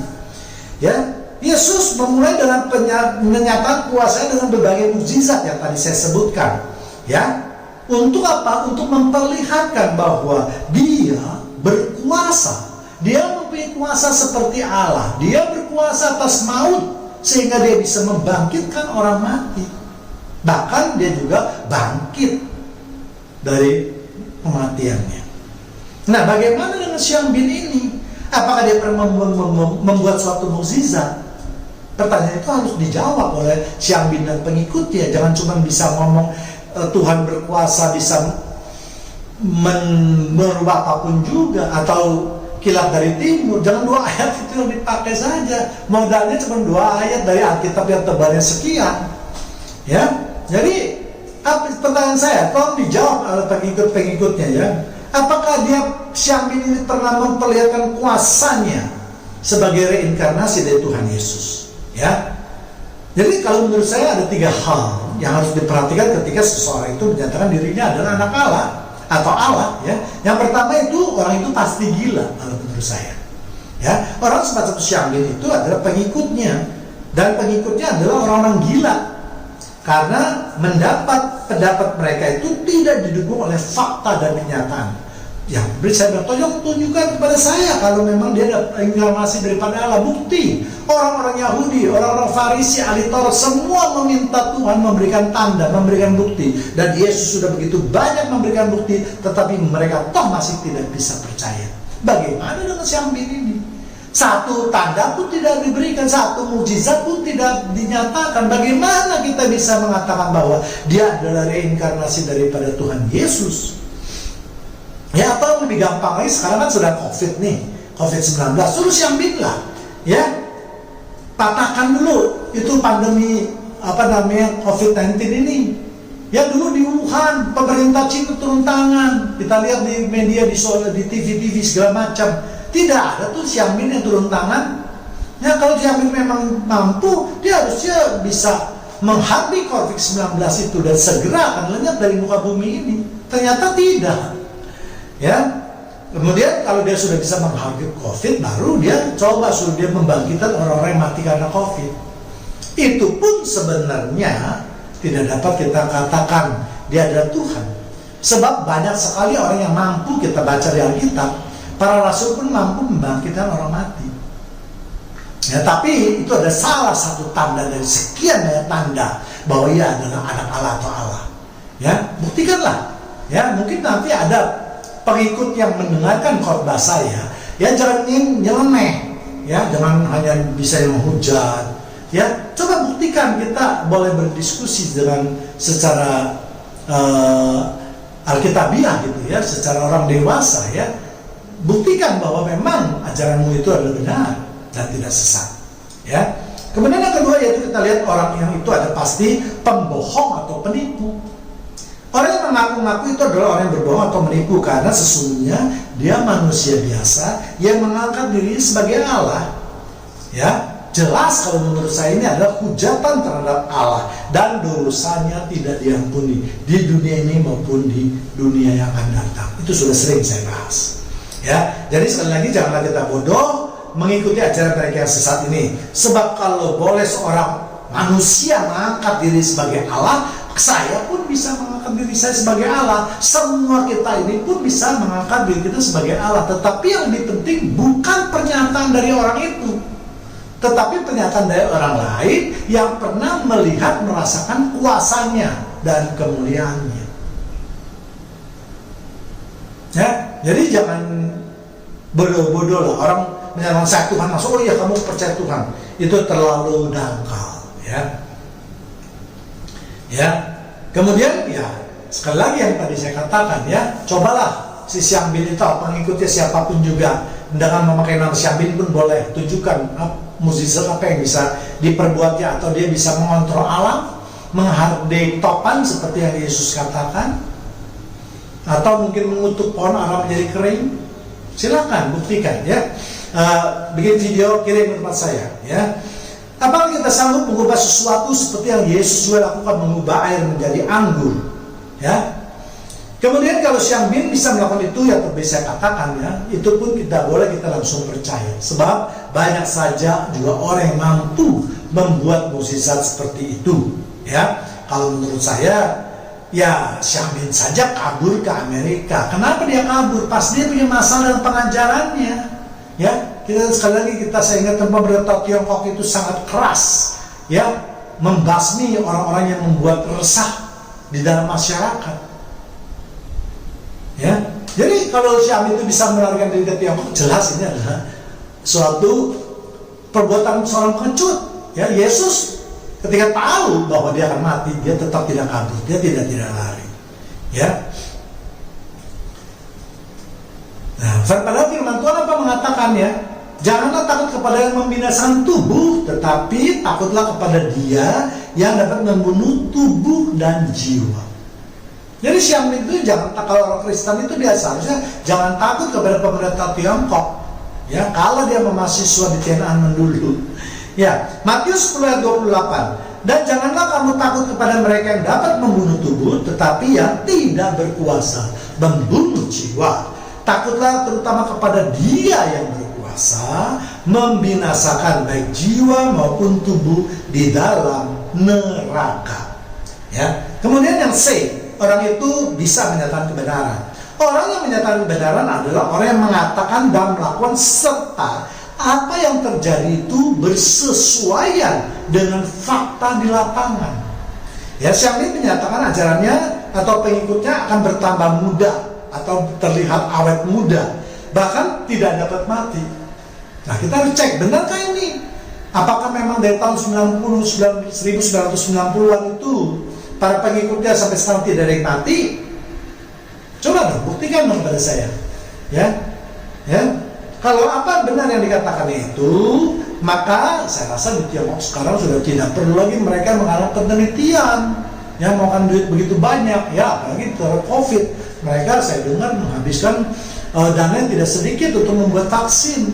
Ya, Yesus memulai dengan menyatakan kuasanya dengan berbagai mukjizat yang tadi saya sebutkan. Ya, untuk apa? Untuk memperlihatkan bahwa Dia berkuasa. Dia mempunyai kuasa seperti Allah. Dia berkuasa atas maut, sehingga dia bisa membangkitkan orang mati. Bahkan dia juga bangkit dari kematiannya. Nah, bagaimana dengan Xianbin ini? Apakah dia pernah membuat suatu mukjizat? Pertanyaan itu harus dijawab oleh Xianbin dan pengikutnya. Jangan cuma bisa ngomong Tuhan berkuasa bisa merubah apapun juga, atau kilat dari timur, jangan 2 ayat itu yang dipakai saja. Modalnya cuma 2 ayat dari Alkitab yang tebalnya sekian. Ya, jadi pertanyaan saya, tolong dijawab oleh pengikut-pengikutnya ya. Apakah Syambin ini pernah memperlihatkan kuasanya sebagai reinkarnasi dari Tuhan Yesus? Ya. Jadi kalau menurut saya ada 3 hal yang harus diperhatikan ketika seseorang itu menyatakan dirinya adalah anak Allah atau Allah ya. Yang pertama itu orang itu pasti gila kalau menurut saya. Ya, orang semacam Syambin itu adalah pengikutnya, dan pengikutnya adalah orang-orang gila. Karena pendapat mereka itu tidak didukung oleh fakta dan kenyataan. Yang saya bilang, tunjukkan kepada saya kalau memang dia ada inkarnasi daripada Allah. Bukti, orang-orang Yahudi, orang-orang Farisi, ahli Taurat, semua meminta Tuhan memberikan tanda, memberikan bukti. Dan Yesus sudah begitu banyak memberikan bukti, tetapi mereka toh masih tidak bisa percaya. Bagaimana dengan Syambin ini? 1 tanda pun tidak diberikan, 1 mukjizat pun tidak dinyatakan. Bagaimana kita bisa mengatakan bahwa dia adalah reinkarnasi daripada Tuhan Yesus? Ya, atau lebih gampang lagi, sekarang kan sudah COVID nih, COVID-19, suruh Syambin lah, ya, patahkan dulu itu pandemi COVID-19 ini. Ya, dulu di Wuhan pemerintah Cina turun tangan, kita lihat di media, di TV segala macam. Tidak ada tuh Syambin yang turun tangan. Ya, kalau Syambin memang mampu, dia harusnya bisa menghadapi COVID-19 itu dan segera akan lenyap dari muka bumi ini. Ternyata tidak. Ya, kemudian kalau dia sudah bisa menghadapi COVID, baru dia coba suruh dia membangkitkan orang-orang yang mati karena COVID. Itu pun sebenarnya tidak dapat kita katakan dia adalah Tuhan. Sebab banyak sekali orang yang mampu, kita baca di Alkitab. Para rasul pun mampu membangkitkan orang mati. Ya, tapi itu ada salah satu tanda dari sekian banyak tanda bahwa ia adalah anak Allah atau Allah. Ya, buktikanlah. Ya, mungkin nanti ada pengikut yang mendengarkan khotbah saya, ya jangan nyeleneh, ya jangan hanya bisa menghujat. Ya, coba buktikan, kita boleh berdiskusi dengan secara alkitabiah gitu ya, secara orang dewasa ya. Buktikan bahwa memang ajaranmu itu adalah benar dan tidak sesat. Ya. Kemudian yang kedua yaitu kita lihat orang yang itu ada pasti pembohong atau penipu. Orang yang mengaku-ngaku itu adalah orang yang berbohong atau menipu, karena sesungguhnya dia manusia biasa yang mengangkat diri sebagai Allah. Ya, jelas kalau menurut saya ini adalah hujatan terhadap Allah dan dosanya tidak diampuni di dunia ini maupun di dunia yang akan datang. Itu sudah sering saya bahas. Ya, jadi sekali lagi janganlah kita bodoh mengikuti ajaran mereka yang sesat ini. Sebab kalau boleh seorang manusia mengangkat diri sebagai Allah, saya pun bisa mengangkat diri saya sebagai Allah. Semua kita ini pun bisa mengangkat diri kita sebagai Allah. Tetapi yang lebih penting bukan pernyataan dari orang itu, tetapi pernyataan dari orang lain yang pernah melihat, merasakan kuasanya dan kemuliaannya. Ya, jadi jangan bodoh-bodoh lah orang menyatakan saya Tuhan, masuk, oh iya kamu percaya Tuhan, itu terlalu dangkal. Ya, kemudian ya sekali lagi yang tadi saya katakan ya, cobalah si Syambin itu, pengikutnya siapapun juga, dengan memakai nama Syambin pun boleh, tunjukkan mukjizat apa yang bisa diperbuatnya, atau dia bisa mengontrol alam, menghargai topan seperti yang Yesus katakan, atau mungkin mengutuk pohon ara menjadi kering. Silakan buktikan ya. Bikin video, kirim ke tempat saya ya. Apakah kita sanggup mengubah sesuatu seperti yang Yesus juga lakukan, mengubah air menjadi anggur ya. Kemudian kalau Syambin bisa melakukan itu, ya seperti saya katakan ya, itu pun kita langsung percaya. Sebab banyak saja juga orang yang mampu membuat mukjizat seperti itu ya. Kalau menurut saya, ya Syambin saja kabur ke Amerika. Kenapa dia kabur? Pas dia punya masalah dengan pengajarannya. Ya, kita sekali lagi saya ingat pemerintah Tiongkok itu sangat keras, ya, membasmi orang-orang yang membuat resah di dalam masyarakat. Ya, jadi kalau Syambin itu bisa melarikan diri ke Tiongkok, jelas ini adalah suatu perbuatan seorang pengecut. Ya, Yesus ketika tahu bahwa dia akan mati, dia tetap tidak kabur, dia tidak lari. Ya. Nah, padahal firman Tuhan apa mengatakan? mengatakan ya, janganlah takut kepada yang membinasakan tubuh, tetapi takutlah kepada Dia yang dapat membunuh tubuh dan jiwa. Jadi Xiaomi itu jangan, kalau orang Kristen itu dia seharusnya jangan takut kepada pemerintah Tiongkok. Ya, kalau dia memahasiswa di Tiananmen dulu. Ya, Matius 10 ayat 28. Dan janganlah kamu takut kepada mereka yang dapat membunuh tubuh, tetapi yang tidak berkuasa membunuh jiwa. Takutlah terutama kepada Dia yang berkuasa membinasakan baik jiwa maupun tubuh di dalam neraka. Ya. Kemudian yang C, orang itu bisa menyatakan kebenaran. Orang yang menyatakan kebenaran adalah orang yang mengatakan dan melakukan serta apa yang terjadi itu bersesuaian dengan fakta di lapangan. Ya, Xiaomi menyatakan ajarannya atau pengikutnya akan bertambah muda atau terlihat awet muda, bahkan tidak dapat mati. Nah, kita harus cek, benarkah ini? Apakah memang dari tahun 1990-an itu para pengikutnya sampai sekarang tidak ada yang mati? Coba dong, buktikan dong pada saya. Ya, ya. Kalau apa benar yang dikatakan itu, maka saya rasa di Tiongkok sekarang sudah tidak perlu lagi mereka mengharap penelitian. Ya, makan duit begitu banyak, ya apalagi terhadap COVID. Mereka saya dengar menghabiskan dana yang tidak sedikit untuk membuat vaksin.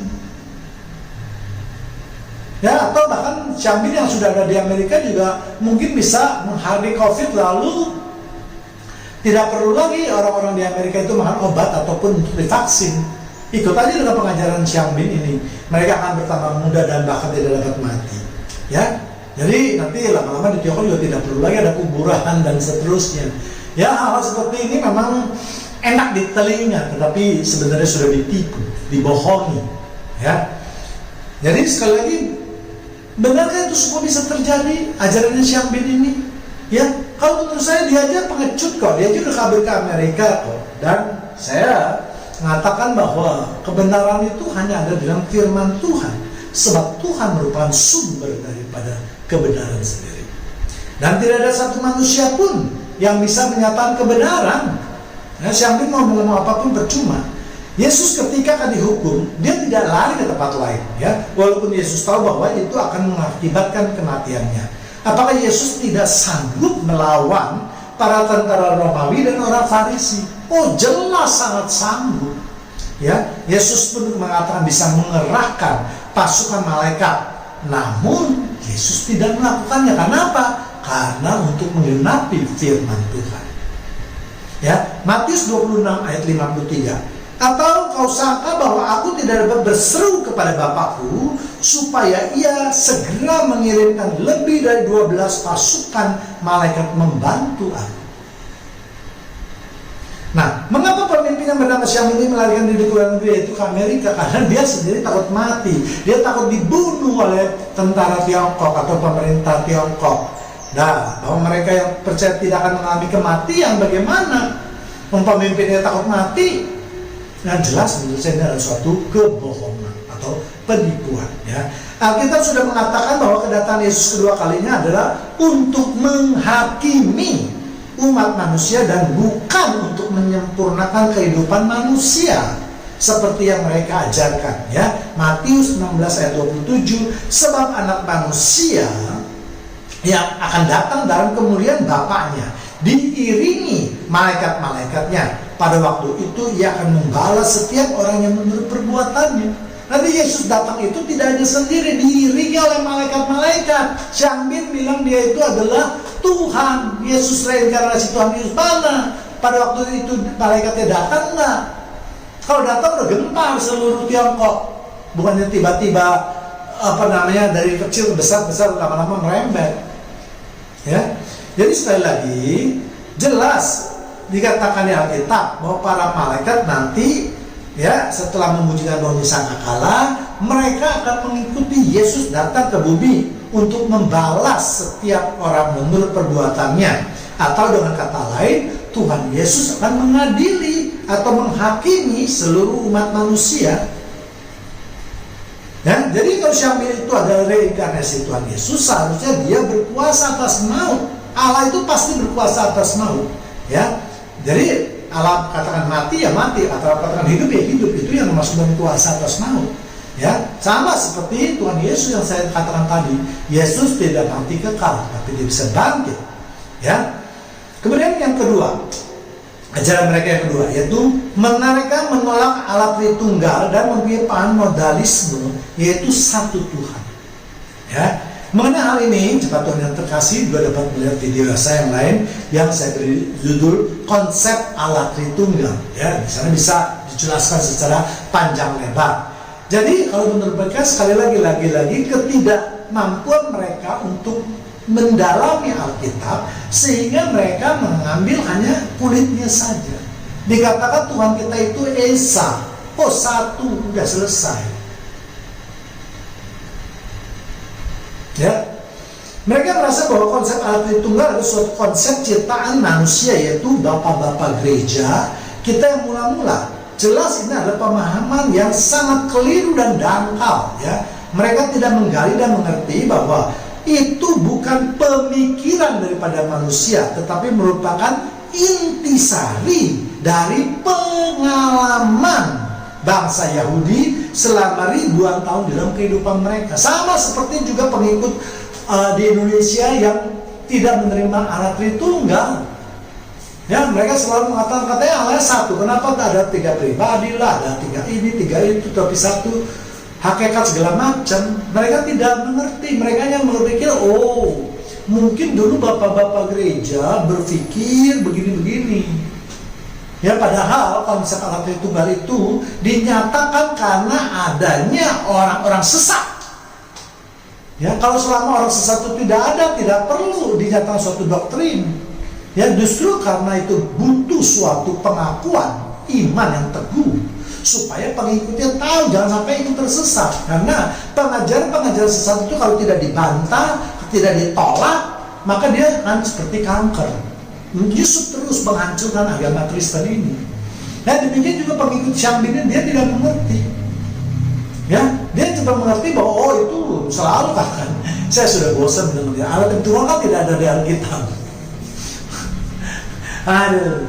Ya, atau bahkan Xiaomi yang sudah ada di Amerika juga mungkin bisa menghadapi COVID lalu tidak perlu lagi orang-orang di Amerika itu makan obat ataupun untuk divaksin. Ikut aja dengan pengajaran Xiaomi ini, mereka akan bertambah muda dan bahkan tidak dapat mati. Ya, jadi nanti lama-lama di Tiongkok juga tidak perlu lagi ada kuburan dan seterusnya. Ya, hal seperti ini memang enak di telinga, tetapi sebenarnya sudah ditipu, dibohongi. Ya, jadi sekali lagi, benarkah itu semua bisa terjadi? Ajarannya Xiaomi ini, ya, kalau menurut saya dia aja pengecut kok, dia aja udah kabur ke Amerika kok. Dan saya mengatakan bahwa kebenaran itu hanya ada dalam firman Tuhan, sebab Tuhan merupakan sumber daripada kebenaran sendiri. Dan tidak ada satu manusia pun yang bisa menyatakan kebenaran. Nah, Xiaomi mau ngomong apapun percuma. Yesus ketika akan dihukum, dia tidak lari ke tempat lain, ya. Walaupun Yesus tahu bahwa itu akan mengakibatkan kematiannya. Apakah Yesus tidak sanggup melawan para tentara Romawi dan orang Farisi? Oh, jelas sangat sanggup. Ya, Yesus pun mengatakan bisa mengerahkan pasukan malaikat. Namun Yesus tidak melakukannya. Kenapa? Karena untuk menggenapi firman Tuhan. Ya, Matius 26 ayat 53. Atau kau sangka bahwa aku tidak dapat berseru kepada Bapakku supaya ia segera mengirimkan lebih dari 12 pasukan malaikat membantu aku? Nah, mengapa pemimpin yang bernama Xiaomi ini melarikan diri ke luar negeri, yaitu ke Amerika? Karena dia sendiri takut mati. Dia takut dibunuh oleh tentara Tiongkok atau pemerintah Tiongkok. Nah, bahwa mereka yang percaya tidak akan mengalami kematian, bagaimana? Pemimpinnya takut mati. Nah, jelas menurut saya ini adalah suatu kebohongan atau penipuan. Ya. Alkitab sudah mengatakan bahwa kedatangan Yesus kedua kalinya adalah untuk menghakimi umat manusia dan bukan untuk menyempurnakan kehidupan manusia seperti yang mereka ajarkan, ya. Matius 16 ayat 27, sebab anak manusia yang akan datang dalam kemuliaan Bapaknya diiringi malaikat-malaikatnya. Pada waktu itu ia akan membalas setiap orang yang menurut perbuatannya. Nanti Yesus datang itu tidak hanya sendiri, diiringi oleh malaikat-malaikat. Xiaomi bilang dia itu adalah Tuhan. Yesus reinkarnasi Tuhan Yesus mana? Pada waktu itu malaikatnya datang enggak? Kalau datang udah gempar seluruh Tiongkok. Bukannya tiba-tiba dari kecil ke besar lama-lama merembet. Ya. Jadi sekali lagi jelas dikatakan di Alkitab bahwa para malaikat nanti, ya, setelah memujikan Tuhan sangkakala, mereka akan mengikuti Yesus datang ke bumi untuk membalas setiap orang menurut perbuatannya. Atau dengan kata lain, Tuhan Yesus akan mengadili atau menghakimi seluruh umat manusia. Ya, jadi kalau Xiaomi itu adalah reinkarnasi Tuhan Yesus, seharusnya dia berkuasa atas maut. Allah itu pasti berkuasa atas maut. Ya, jadi Allah katakan mati ya mati, atau katakan hidup ya hidup, itu yang masuk dalam kuasa atas maut. Ya, sama seperti Tuhan Yesus yang saya katakan tadi. Yesus tidak mati kekal, tapi dia bisa bangkit. Ya. Kemudian yang kedua, ajaran mereka yang kedua, yaitu mereka menolak Allah Tritunggal dan mempunyai paham modalisme, yaitu satu Tuhan. Ya. Mengenai hal ini, jemaat Tuhan yang terkasih juga dapat melihat video saya yang lain yang saya beri judul konsep Allah Tritunggal. Ya, di sana bisa dijelaskan secara panjang lebar. Jadi kalau menurut mereka sekali lagi ketidakmampuan mereka untuk mendalami Alkitab sehingga mereka mengambil hanya kulitnya saja. Dikatakan Tuhan kita itu Esa, satu, udah selesai. Ya, mereka merasa bahwa konsep Allah Tritunggal adalah suatu konsep ciptaan manusia, yaitu bapak-bapak gereja kita yang mula-mula. Jelas ini adalah pemahaman yang sangat keliru dan dangkal. Ya, mereka tidak menggali dan mengerti bahwa itu bukan pemikiran daripada manusia, tetapi merupakan intisari dari pengalaman bangsa Yahudi selama ribuan tahun dalam kehidupan mereka. Sama seperti juga pengikut di Indonesia yang tidak menerima Allah Tritunggal. Ya, mereka selalu mengatakan katanya Allah satu. Kenapa tak ada tiga pribadi lah, ada tiga ini, tiga itu, tapi satu. Hakikat segala macam. Mereka tidak mengerti. Mereka yang berpikir, mungkin dulu bapak-bapak gereja berpikir begini-begini. Ya, padahal konsep Allah Tritunggal itu dinyatakan karena adanya orang-orang sesat. Ya, kalau selama orang sesat itu tidak ada, tidak perlu dinyatakan suatu doktrin. Ya, justru karena itu butuh suatu pengakuan iman yang teguh supaya pengikutnya tahu, jangan sampai ikut tersesat. Karena pengajaran sesat itu kalau tidak dibantah, tidak ditolak, maka dia akan seperti kanker, menyusup terus menghancurkan agama Kristen ini. Ya, demikian juga pengikut Syambin, dia tidak mengerti. Ya, dia cuma mengerti bahwa itu selalu kan. Saya sudah bosan mendengar Allah Tritunggal kan tidak ada di Alkitab. Aduh.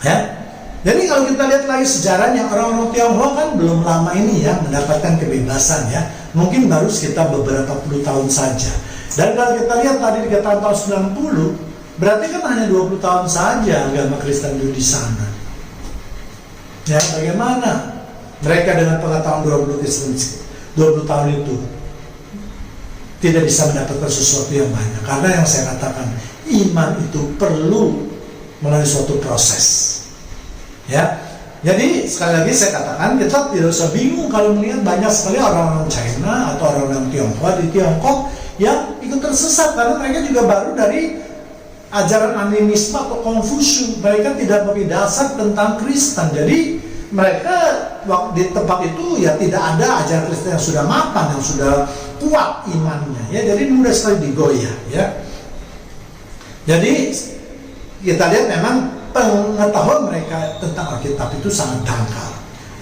Ya. Jadi kalau kita lihat lagi sejarahnya, orang-orang Tionghoa kan belum lama ini ya mendapatkan kebebasan ya. Mungkin baru sekitar beberapa puluh tahun saja. Dan kalau kita lihat tadi dikatakan tahun 90, berarti kan hanya 20 tahun saja agama Kristen itu di sana. Ya, bagaimana mereka dengan pengetahuan 20 tahun itu tidak bisa mendapatkan sesuatu yang banyak. Karena yang saya katakan, iman itu perlu melalui suatu proses. Ya, jadi sekali lagi saya katakan kita tidak usah bingung kalau melihat banyak sekali orang-orang China atau orang-orang Tionghoa di Tiongkok yang ikut tersesat karena mereka juga baru dari ajaran animisme atau Konfusius. Mereka tidak memiliki dasar tentang Kristen. Jadi mereka di tempat itu ya tidak ada ajaran Kristen yang sudah mapan, yang sudah kuat imannya. Ya, jadi mudah sekali digoyah. Ya, jadi kita lihat memang pengetahuan mereka tentang Alkitab itu sangat dangkal.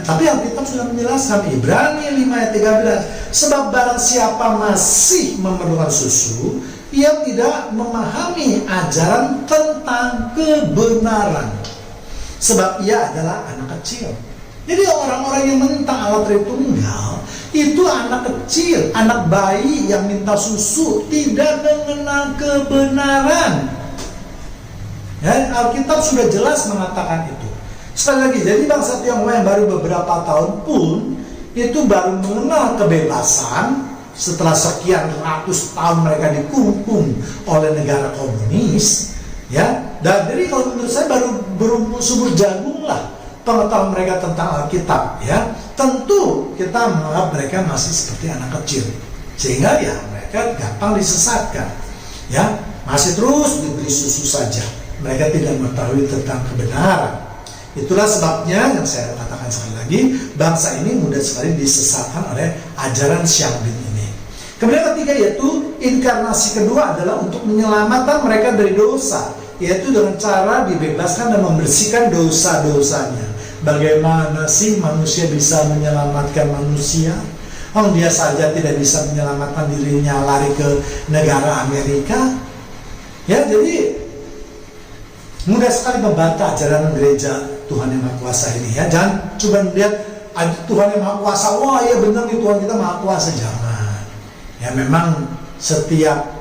Tapi Alkitab sudah menjelaskan, Ibrani 5 ayat 13, sebab barang siapa masih memerlukan susu, ia tidak memahami ajaran tentang kebenaran, sebab ia adalah anak kecil. Jadi orang-orang yang menentang Allah Tritunggal itu anak kecil, anak bayi yang minta susu, tidak mengenal kebenaran. Ya, Alkitab sudah jelas mengatakan itu. Sekali lagi, jadi bangsa Tionghoa yang baru beberapa tahun pun itu baru mengenal kebebasan setelah sekian ratus tahun mereka dikungkung oleh negara komunis. Ya, dan jadi kalau menurut saya baru berumpul subur jagung lah pengetahuan mereka tentang Alkitab. Ya, tentu kita menganggap mereka masih seperti anak kecil, sehingga ya mereka gampang disesatkan. Ya, masih terus diberi susu saja. Mereka tidak mengetahui tentang kebenaran. Itulah sebabnya yang saya katakan sekali lagi, bangsa ini mudah sekali disesatkan oleh ajaran Syambin ini. Kemudian ketiga yaitu inkarnasi kedua adalah untuk menyelamatkan mereka dari dosa, yaitu dengan cara dibebaskan dan membersihkan dosa-dosanya. Bagaimana sih manusia bisa menyelamatkan manusia? Dia saja tidak bisa menyelamatkan dirinya, lari ke negara Amerika. Ya, jadi mudah sekali membantah ajaran gereja Tuhan yang Maha Kuasa ini ya. Jangan cuma lihat Tuhan yang Maha Kuasa, wah ya benar nih Tuhan kita Maha Kuasa. Jangan. Ya memang setiap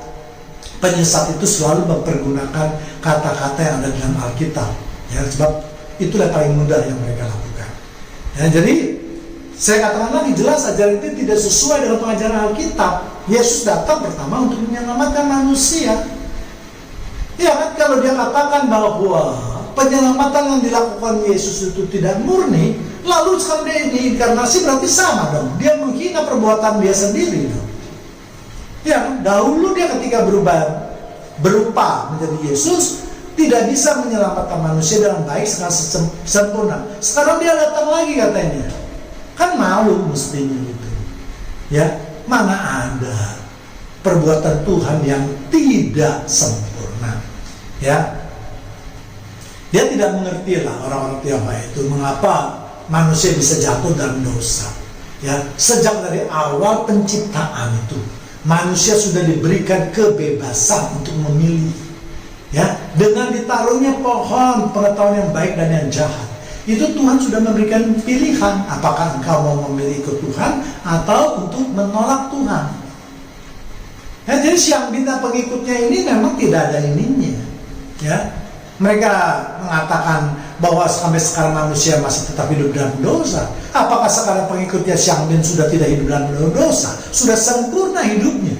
penyesat itu selalu mempergunakan kata-kata yang ada dalam Alkitab. Ya, sebab itulah paling mudah yang mereka lakukan. Ya, jadi saya katakan lagi, jelas ajaran itu tidak sesuai dengan pengajaran Alkitab. Yesus datang pertama untuk menyelamatkan manusia. Ya kan, kalau dia katakan bahwa penyelamatan yang dilakukan Yesus itu tidak murni, lalu sekarang dia diinkarnasi, berarti sama dong. Dia menghina perbuatan dia sendiri dong. Ya, dahulu dia ketika berupa menjadi Yesus, tidak bisa menyelamatkan manusia dengan baik secara sempurna. Sekarang dia datang lagi katanya. Kan malu mestinya gitu. Ya, mana ada perbuatan Tuhan yang tidak sempurna. Ya. Dia tidak mengerti lah orang-orang Tionghoa itu mengapa manusia bisa jatuh dalam dosa. Ya, sejak dari awal penciptaan itu manusia sudah diberikan kebebasan untuk memilih. Ya, dengan ditaruhnya pohon pengetahuan yang baik dan yang jahat, itu Tuhan sudah memberikan pilihan, apakah engkau mau memilih ikut Tuhan atau untuk menolak Tuhan. Ya, jadi siang bina pengikutnya ini memang tidak ada ininya. Ya, mereka mengatakan bahwa sampai sekarang manusia masih tetap hidup dalam dosa. Apakah sekarang pengikutnya siang bin sudah tidak hidup dalam dosa? Sudah sempurna hidupnya.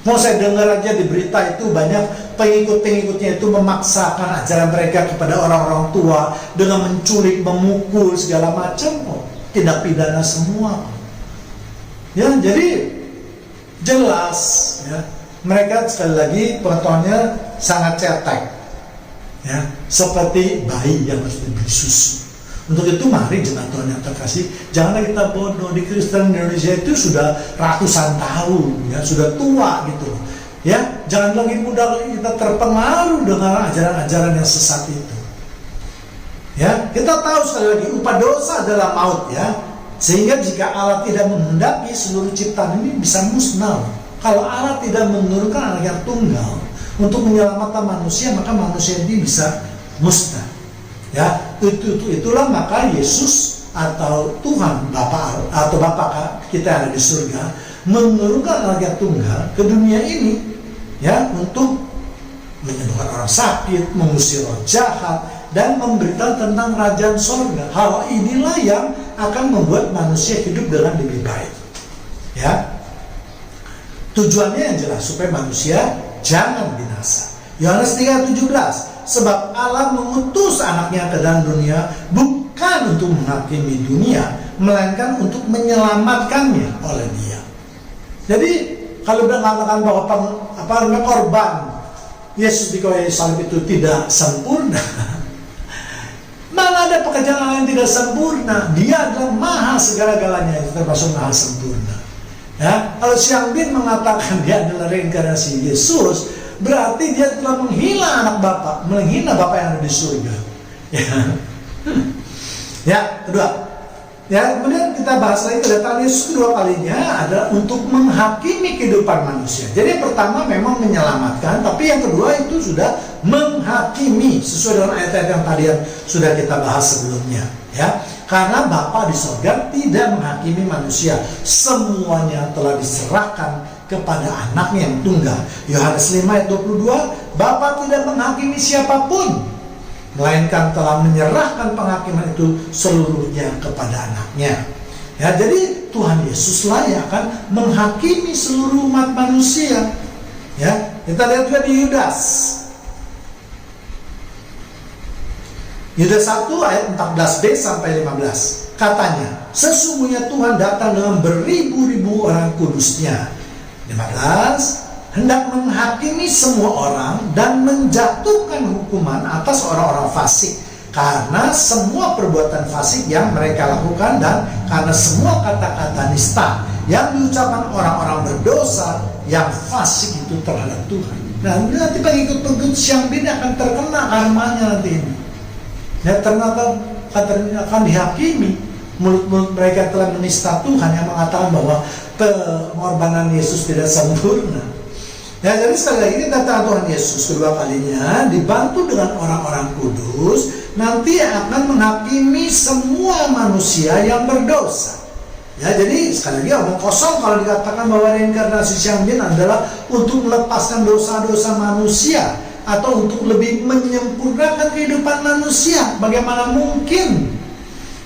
Mau saya dengar aja di berita itu banyak pengikut-pengikutnya itu memaksakan ajaran mereka kepada orang-orang tua dengan menculik, memukul segala macam, tindak pidana semua. Ya, jadi jelas ya, mereka sekali lagi pengetahuannya sangat cetek. Ya, seperti bayi yang harus diberi susu. Untuk itu mari jemaat Tuhan yang terkasih, janganlah kita bodoh. Di Kristen Indonesia itu sudah ratusan tahun, ya sudah tua gitu. Ya, jangan lagi mudah kita terpengaruh dengan ajaran-ajaran yang sesat itu. Ya, kita tahu sekali lagi upah dosa adalah maut ya. Sehingga jika Allah tidak menghendaki seluruh ciptaan ini bisa musnah. Kalau Allah tidak menurunkan anak yang tunggal untuk menyelamatkan manusia, maka manusia ini bisa musnah. Ya, itulah maka Yesus atau Tuhan Bapa atau Bapa kita yang ada di surga menurunkan anak yang tunggal ke dunia ini ya untuk menyembuhkan orang sakit, mengusir roh jahat dan memberitahu tentang kerajaan surga. Hal inilah yang akan membuat manusia hidup dengan lebih baik. Ya. Tujuannya yang jelas supaya manusia jangan binasa. Yohanes 3:17, sebab Allah mengutus anaknya ke dalam dunia bukan untuk menghakimi dunia, melainkan untuk menyelamatkannya oleh dia. Jadi kalau kita mengatakan bahwa korban Yesus di kayu salib itu tidak sempurna, mana ada pekerjaan Allah yang tidak sempurna? Dia adalah maha segala-galanya, itu termasuk maha sempurna. Ya, kalau Siang Bin mengatakan dia adalah reinkarnasi Yesus, berarti dia telah menghina anak Bapa, menghina Bapa yang ada di surga. Ya, ya kedua. Ya, kemudian kita bahas lagi kedatangan Yesus kedua kalinya adalah untuk menghakimi kehidupan manusia. Jadi yang pertama memang menyelamatkan, tapi yang kedua itu sudah menghakimi sesuai dengan ayat-ayat yang tadi yang sudah kita bahas sebelumnya. Ya, karena Bapa di surga tidak menghakimi manusia, semuanya telah diserahkan kepada anaknya yang tunggal. Yohanes 5:22, Bapa tidak menghakimi siapapun, melainkan telah menyerahkan penghakiman itu seluruhnya kepada anaknya. Ya, jadi Tuhan Yesuslah yang akan menghakimi seluruh umat manusia. Ya, kita lihat juga di Yudas. Yudas 1 ayat 14b sampai 15. Katanya, sesungguhnya Tuhan datang dengan beribu-ribu orang kudusnya. 15, hendak menghakimi semua orang dan menjatuhkan hukuman atas orang-orang fasik karena semua perbuatan fasik yang mereka lakukan dan karena semua kata-kata nista yang diucapkan orang-orang berdosa yang fasik itu terhadap Tuhan. Nah, nanti pengikut-pengikut Siang Bin akan terkena karmanya nanti ini. Ya, ternyata akan dihakimi. Mulut-mulut mereka telah menista Tuhan yang mengatakan bahwa pengorbanan Yesus tidak sempurna. Ya, jadi sekali lagi datang Tuhan Yesus kedua kalinya dibantu dengan orang-orang kudus nanti akan menghakimi semua manusia yang berdosa. Ya, jadi sekali lagi omong kosong kalau dikatakan bahwa reinkarnasi Xiangbin adalah untuk melepaskan dosa-dosa manusia atau untuk lebih menyempurnakan kehidupan manusia. Bagaimana mungkin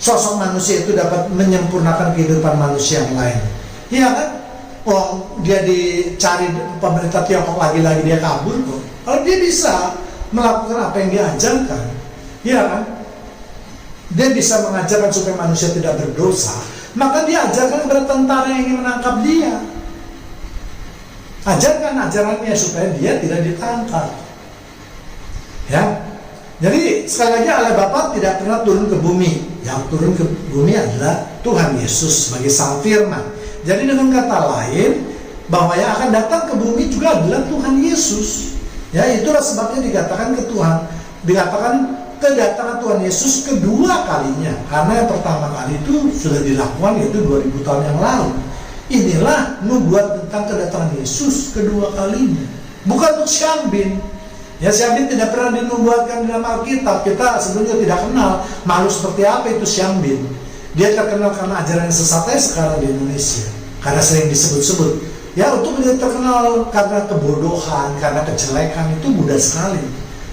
sosok manusia itu dapat menyempurnakan kehidupan manusia yang lain? Iya kan? Oh, dia dicari pemerintah Tiongkok lagi-lagi dia kabur kok. Kalau dia bisa melakukan apa yang dia ajarkan, iya kan? Dia bisa mengajarkan supaya manusia tidak berdosa, maka dia ajarkan kepada tentara yang ingin menangkap dia. Ajarkan ajarannya supaya dia tidak ditangkap. Ya, jadi sekali lagi Allah Bapa tidak pernah turun ke bumi. Yang turun ke bumi adalah Tuhan Yesus sebagai Sang Firman. Jadi dengan kata lain, bahwa yang akan datang ke bumi juga adalah Tuhan Yesus. Ya, itulah sebabnya dikatakan dikatakan kedatangan Tuhan Yesus kedua kalinya. Karena yang pertama kali itu sudah dilakukan yaitu 2000 tahun yang lalu. Inilah nubuat tentang kedatangan Yesus kedua kalinya. Bukan untuk Xiangbin. Ya, Xiangbin tidak pernah dinubuatkan dalam Alkitab. Kita sebelumnya tidak kenal makhluk seperti apa itu Xiangbin. Dia terkenal karena ajaran yang sesatnya sekarang di Indonesia, karena sering disebut-sebut. Ya, untuk menjadi terkenal karena kebodohan, karena kejelekan itu mudah sekali.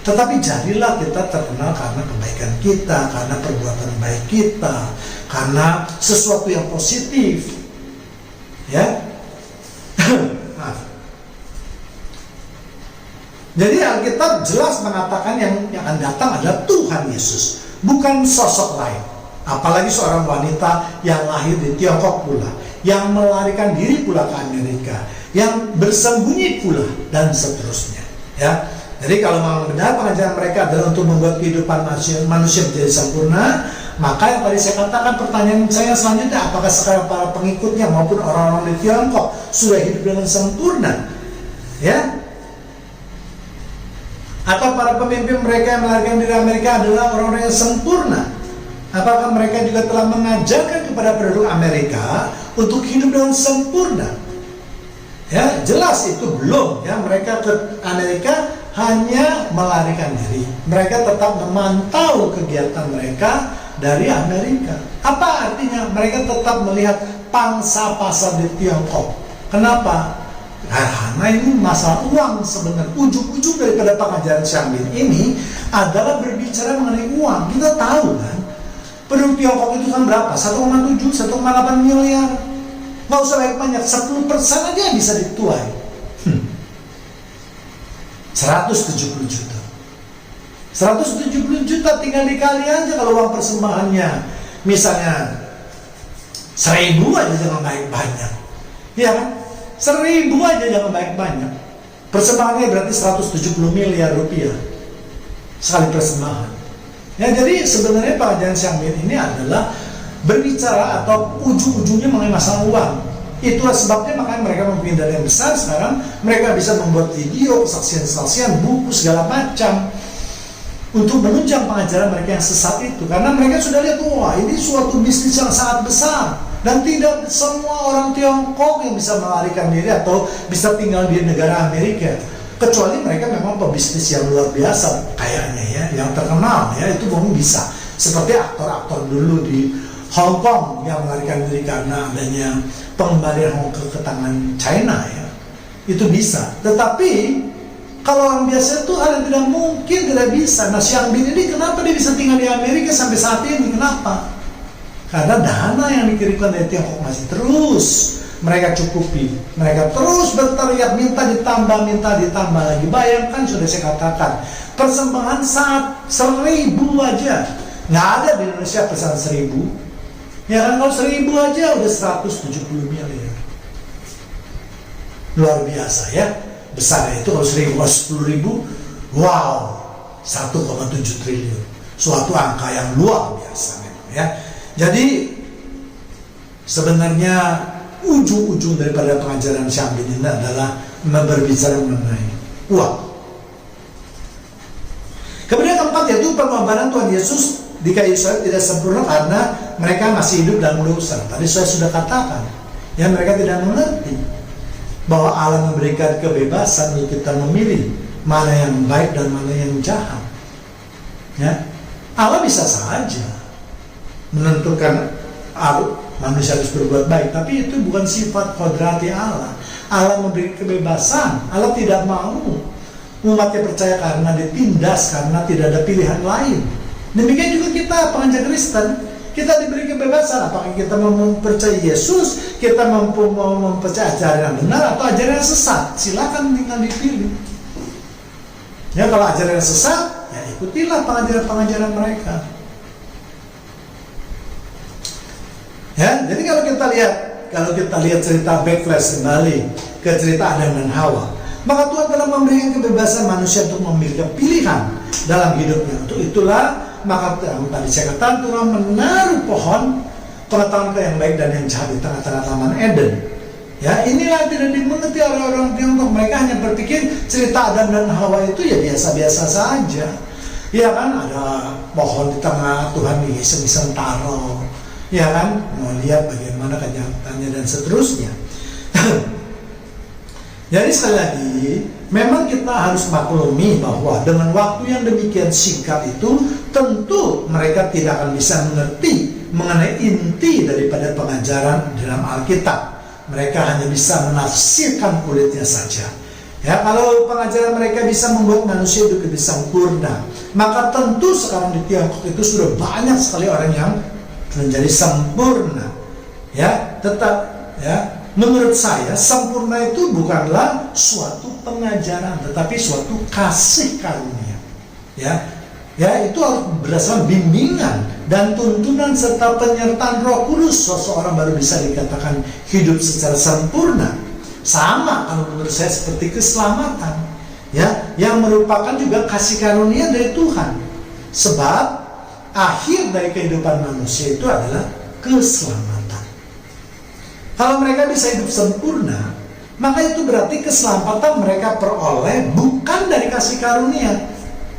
Tetapi jadilah kita terkenal karena kebaikan kita, karena perbuatan baik kita, karena sesuatu yang positif. Ya. Jadi Alkitab jelas mengatakan yang akan datang adalah Tuhan Yesus, bukan sosok lain. Apalagi seorang wanita yang lahir di Tiongkok pula, yang melarikan diri pula ke Amerika, yang bersembunyi pula, dan seterusnya. Ya, jadi kalau memang benar pengajaran mereka adalah untuk membuat kehidupan manusia menjadi sempurna, maka yang tadi saya katakan, pertanyaan saya selanjutnya, apakah sekarang para pengikutnya maupun orang-orang di Tiongkok sudah hidup dengan sempurna? Ya, atau para pemimpin mereka yang melarikan diri Amerika adalah orang-orang yang sempurna? Apakah mereka juga telah mengajarkan kepada penduduk Amerika untuk hidup dengan sempurna? Ya, jelas itu belum. Ya, mereka ke Amerika hanya melarikan diri. Mereka tetap memantau kegiatan mereka dari Amerika. Apa artinya? Mereka tetap melihat pangsa pasar di Tiongkok. Kenapa? Karena ini masalah uang sebenarnya. Ujung-ujung daripada pengajaran Xiangbin ini adalah berbicara mengenai uang. Kita tahu kan, penduduk Tiongkok itu kan berapa? 1,7, 1,8 miliar. Nggak usah banyak-banyak, 10% aja bisa dituai. 170 juta. 170 juta tinggal dikali aja kalau uang persembahannya. Misalnya 1.000 aja jangan banyak-banyak. Iya kan? 1.000 aja jangan banyak-banyak. Persembahannya berarti 170 miliar rupiah sekali persembahan. Ya, jadi sebenarnya pengajaran Xiangbin ini adalah berbicara atau ujung-ujungnya mengenai masalah uang. Itulah sebabnya makanya mereka mempunyai dana yang besar. Sekarang mereka bisa membuat video, kesaksian-kesaksian, buku segala macam untuk menunjang pengajaran mereka yang sesat itu. Karena mereka sudah lihat, wah ini suatu bisnis yang sangat besar, dan tidak semua orang Tiongkok yang bisa melarikan diri atau bisa tinggal di negara Amerika, kecuali mereka memang pebisnis yang luar biasa kayaknya ya, yang terkenal ya, itu mungkin bisa. Seperti aktor-aktor dulu di Hong Kong yang melarikan diri karena adanya pengembalian Hong Kong ke tangan China ya, itu bisa. Tetapi kalau orang biasa itu hal yang tidak mungkin, tidak bisa. Nah, Xiangbin ini kenapa dia bisa tinggal di Amerika sampai saat ini? Kenapa? Karena dana yang dikirimkan dari Tiongkok masih terus mereka cukupi. Mereka terus berteriak minta ditambah lagi. Bayangkan, sudah saya katakan, persembahan saat 1.000 aja. Nggak ada di Indonesia pesan 1.000. Ya kan, kalau 1.000 aja udah 170 miliar. Luar biasa ya. Besar itu kalau 1.000 10.000, wow, 1,7 triliun. Suatu angka yang luar biasa memang ya. Jadi sebenarnya ujung-ujung daripada pengajaran Xiangbin ini adalah berbicara mengenai uang. Kemudian keempat yaitu pengorbanan Tuhan Yesus di kayu salib tidak sempurna karena mereka masih hidup dalam dosa. Tadi saya sudah katakan, ya, mereka tidak mengerti bahwa Allah memberikan kebebasan untuk kita memilih mana yang baik dan mana yang jahat. Ya, Allah bisa saja menentukan manusia harus berbuat baik, tapi itu bukan sifat kodrati Allah. Allah memberi kebebasan. Allah tidak mau umatnya percaya karena ditindas, karena tidak ada pilihan lain. Demikian juga kita pengajar Kristen, kita diberi kebebasan. Apakah kita mau mempercayai Yesus, kita mau mempercayai ajaran yang benar atau ajaran yang sesat? Silakan tinggal dipilih. Ya, kalau ajaran yang sesat, ya ikutilah pengajaran-pengajaran mereka. Ya, jadi kalau kita lihat cerita backflash kembali ke cerita Adam dan Hawa, maka Tuhan telah memberikan kebebasan manusia untuk memiliki pilihan dalam hidupnya. Untuk itulah maka tadi saya katakan Tuhan menaruh pohon pengetahuan yang baik dan yang jahat di tengah-tengah Taman Eden. Ya, inilah tidak dimengerti oleh orang Tiongkok. Mereka hanya berpikir cerita Adam dan Hawa itu ya biasa-biasa saja. Ya kan, ada pohon di tengah, Tuhan iseng-iseng taruh. Ya kan, mau lihat bagaimana kenyataannya dan seterusnya. Jadi sekali lagi, memang kita harus maklumi bahwa dengan waktu yang demikian singkat itu, tentu mereka tidak akan bisa mengerti mengenai inti daripada pengajaran dalam Alkitab. Mereka hanya bisa menafsirkan kulitnya saja. Ya, kalau pengajaran mereka bisa membuat manusia hidup lebih sempurna, maka tentu sekarang di Tiongkok itu sudah banyak sekali orang yang menjadi sempurna. Ya, tetap ya. Menurut saya, sempurna itu bukanlah suatu pengajaran, tetapi suatu kasih karunia. Ya, itu harus berdasarkan bimbingan dan tuntunan serta penyertaan Roh Kudus, seseorang baru bisa dikatakan hidup secara sempurna. Sama kalau menurut saya seperti keselamatan, ya, yang merupakan juga kasih karunia dari Tuhan. Sebab akhir dari kehidupan manusia itu adalah keselamatan. Kalau mereka bisa hidup sempurna, maka itu berarti keselamatan mereka peroleh bukan dari kasih karunia,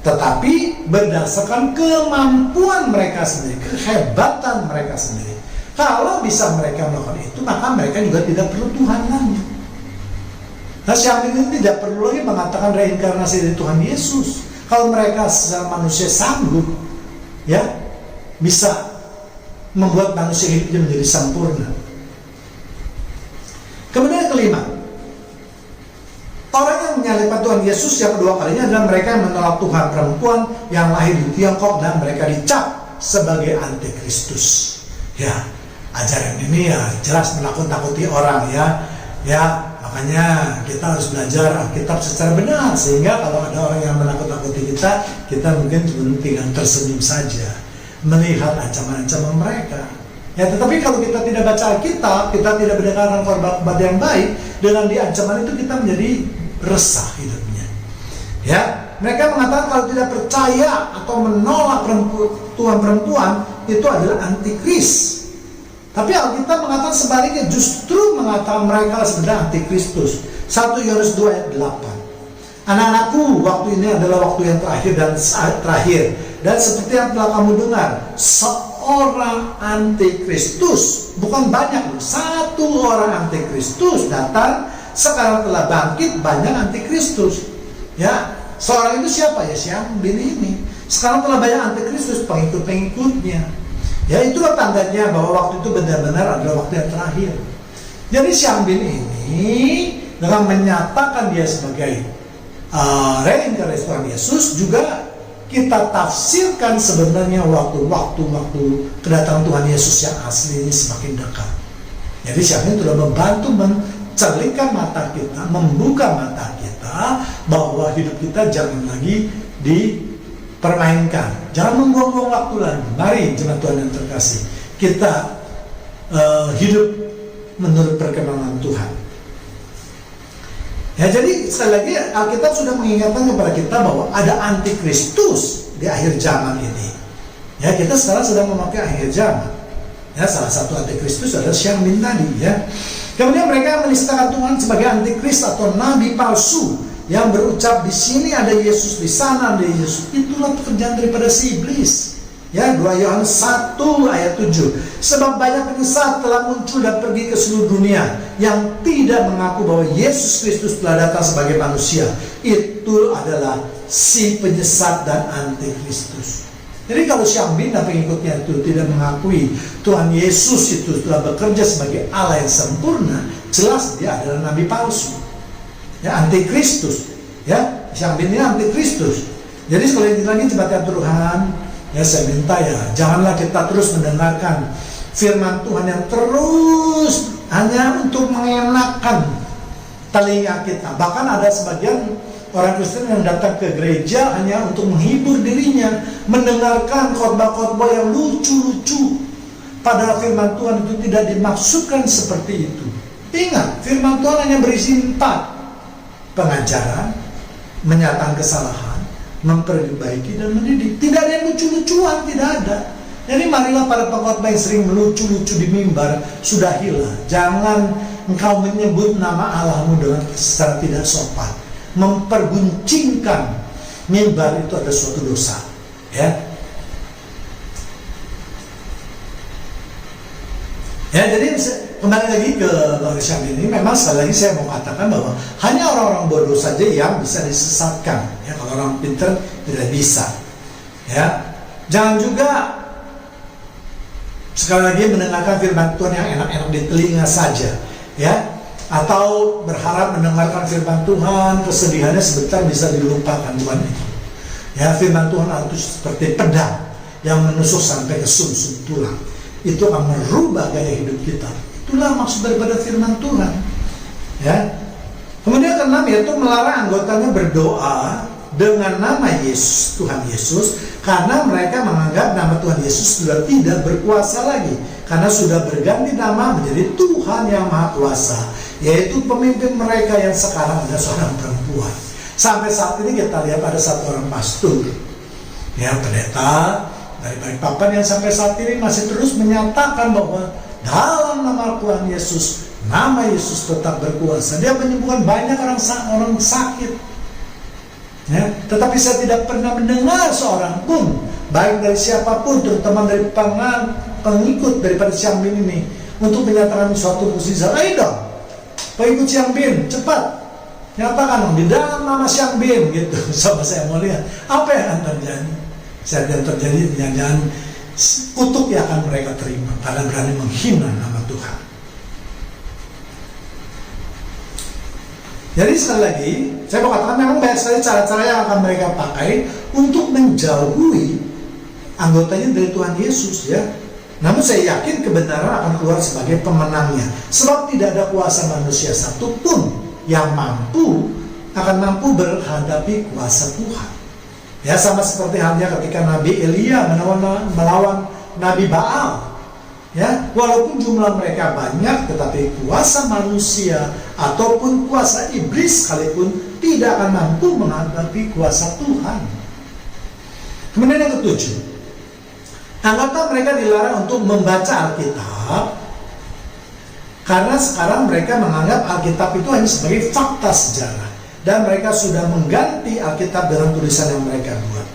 tetapi berdasarkan kemampuan mereka sendiri, kehebatan mereka sendiri. Kalau bisa mereka melakukan itu, maka mereka juga tidak perlu Tuhan lagi. Nah, siapa ini tidak perlu lagi mengatakan reinkarnasi dari Tuhan Yesus. Kalau mereka secara manusia sanggup, ya, bisa membuat manusia hidupnya menjadi sempurna. Kemudian yang kelima, orang yang menyalibkan Tuhan Yesus yang kedua kalinya adalah mereka yang menolak Tuhan perempuan yang lahir di Tiongkok dan mereka dicap sebagai antikristus. Ya, ajaran ini ya jelas menakut-nakuti orang, ya makanya kita harus belajar Alkitab secara benar, sehingga kalau ada orang yang menakut-nakuti kita mungkin cuma tinggal tersenyum saja melihat ancaman-ancaman mereka. Ya, tetapi kalau kita tidak baca Alkitab, kita tidak mendengarkan khotbah yang baik, dengan diancaman itu kita menjadi resah hidupnya. Ya, mereka mengatakan kalau tidak percaya atau menolak Tuhan perempuan itu adalah antikris. Tapi Alkitab mengatakan sebaliknya, justru mengatakan mereka sebenarnya antikristus. 1 Yohanes 2 ayat 8. Anak-anakku, waktu ini adalah waktu yang terakhir dan saat terakhir. Dan seperti yang telah kamu dengar, seorang antikristus, bukan banyak, satu orang antikristus datang. Sekarang telah bangkit banyak antikristus. Ya, seorang itu siapa? Ya, Xiang bin ini. Sekarang telah banyak antikristus, pengikut-pengikutnya. Ya, itulah tandanya bahwa waktu itu benar-benar adalah waktu yang terakhir. Jadi Xiang bin ini dengan menyatakan dia sebagai reinkarnasi Tuhan Yesus, juga kita tafsirkan sebenarnya waktu kedatangan Tuhan Yesus yang asli ini semakin dekat. Jadi Xiang bin sudah membantu mencerlikkan mata kita, membuka mata kita bahwa hidup kita jangan lagi dipermainkan, jangan membuang-buang waktu lagi. Mari jemaat Tuhan yang terkasih, kita hidup menurut perkenanan Tuhan. Ya, jadi sekali lagi Alkitab sudah mengingatkan kepada kita bahwa ada antikristus di akhir zaman ini. Ya, kita sekarang sedang memakai akhir zaman. Ya, salah satu antikristus adalah Xiang bin tadi, ya. Kemudian mereka menistakan Tuhan sebagai antikris atau nabi palsu yang berucap di sini ada Yesus, di sana ada Yesus. Itulah pekerjaan daripada si iblis. Ya, 2 Yohanes 1 ayat 7. Sebab banyak penyesat telah muncul dan pergi ke seluruh dunia yang tidak mengaku bahwa Yesus Kristus telah datang sebagai manusia. Itu adalah si penyesat dan antikristus. Jadi kalau Syambin dan pengikutnya itu tidak mengakui Tuhan Yesus itu telah bekerja sebagai Allah yang sempurna, jelas dia adalah nabi palsu, ya, antikristus. Ya, Syambin ini antikristus. Jadi sekali lagi jemaat Tuhan, ya saya minta ya, janganlah kita terus mendengarkan firman Tuhan yang terus hanya untuk mengenakan telinga kita. Bahkan ada sebagian orang Kristen yang datang ke gereja hanya untuk menghibur dirinya, mendengarkan khotbah-khotbah yang lucu-lucu. Padahal firman Tuhan itu tidak dimaksudkan seperti itu. Ingat, firman Tuhan hanya berisi 4: pengajaran, menyatakan kesalahan, memperbaiki, dan mendidik. Tidak ada yang lucu-lucuan, tidak ada. Jadi marilah para pengkhotbah yang sering melucu-lucu di mimbar sudah hilang. Jangan engkau menyebut nama Allahmu dengan secara tidak sopan. Memperguncingkan mimbar itu ada suatu dosa, ya. Ya, jadi kembali lagi ke Bang Syambin ini, memang sekali lagi saya mau katakan bahwa hanya orang-orang bodoh saja yang bisa disesatkan, ya. Kalau orang pintar tidak bisa, ya. Jangan juga sekali lagi mendengarkan firman Tuhan yang enak-enak di telinga saja, ya. Atau berharap mendengarkan firman Tuhan, kesedihannya sebentar bisa dilupakan, bukan itu. Ya, firman Tuhan itu seperti pedang yang menusuk sampai ke sumsum tulang. Itu akan merubah gaya hidup kita. Itulah maksud daripada firman Tuhan. Ya. Kemudian keenam yaitu melarang anggotanya berdoa dengan nama Yesus, Tuhan Yesus, karena mereka menganggap nama Tuhan Yesus sudah tidak berkuasa lagi, karena sudah berganti nama menjadi Tuhan yang Maha Kuasa, yaitu pemimpin mereka yang sekarang adalah seorang perempuan. Sampai saat ini kita lihat ada satu orang pastor, ya, pendeta dari Balikpapan, yang sampai saat ini masih terus menyatakan bahwa dalam nama Tuhan Yesus, nama Yesus tetap berkuasa. Dia menyembuhkan banyak orang sakit. Ya, tetapi saya tidak pernah mendengar seorang pun, baik dari siapapun, terutama dari pengikut daripada Syambin ini, untuk menyatakan suatu mukjizat. Ayo dong, pengikut Syambin, cepat nyatakan dong di dalam nama Syambin, gitu. Sama saya mau lihat apa yang akan terjadi. Saya akan terjadi, jangan kutuk yang akan mereka terima karena berani menghina nama Tuhan. Jadi sekali lagi, saya mau katakan memang banyak sekali cara-cara yang akan mereka pakai untuk menjauhi anggotanya dari Tuhan Yesus, ya. Namun saya yakin kebenaran akan keluar sebagai pemenangnya, sebab tidak ada kuasa manusia satupun yang akan mampu berhadapi kuasa Tuhan. Ya, sama seperti halnya ketika Nabi Elia melawan Nabi Baal. Ya, walaupun jumlah mereka banyak, tetapi kuasa manusia ataupun kuasa iblis sekalipun tidak akan mampu menghadapi kuasa Tuhan. Kemudian yang ketujuh, anggota mereka dilarang untuk membaca Alkitab, karena sekarang mereka menganggap Alkitab itu hanya sebagai fakta sejarah, dan mereka sudah mengganti Alkitab dengan tulisan yang mereka buat.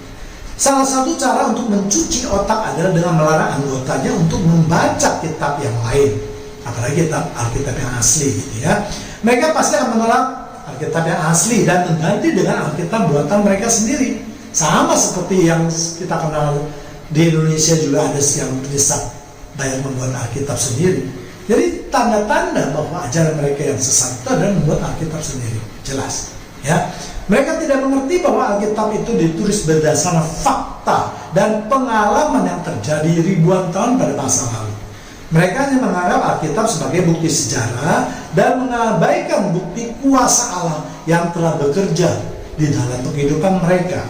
Salah satu cara untuk mencuci otak adalah dengan melarang anggotanya untuk membaca kitab yang lain, apalagi kitab Alkitab yang asli, gitu ya. Mereka pasti akan menolak Alkitab yang asli dan mengganti dengan Alkitab buatan mereka sendiri. Sama seperti yang kita kenal di Indonesia, juga ada yang menyesat banyak membuat Alkitab sendiri. Jadi tanda-tanda bahwa ajaran mereka yang sesat itu adalah membuat Alkitab sendiri, jelas, ya. Mereka tidak mengerti bahwa Alkitab itu ditulis berdasarkan fakta dan pengalaman yang terjadi ribuan tahun pada masa lalu. Mereka hanya menganggap Alkitab sebagai bukti sejarah dan mengabaikan bukti kuasa Allah yang telah bekerja di dalam kehidupan mereka.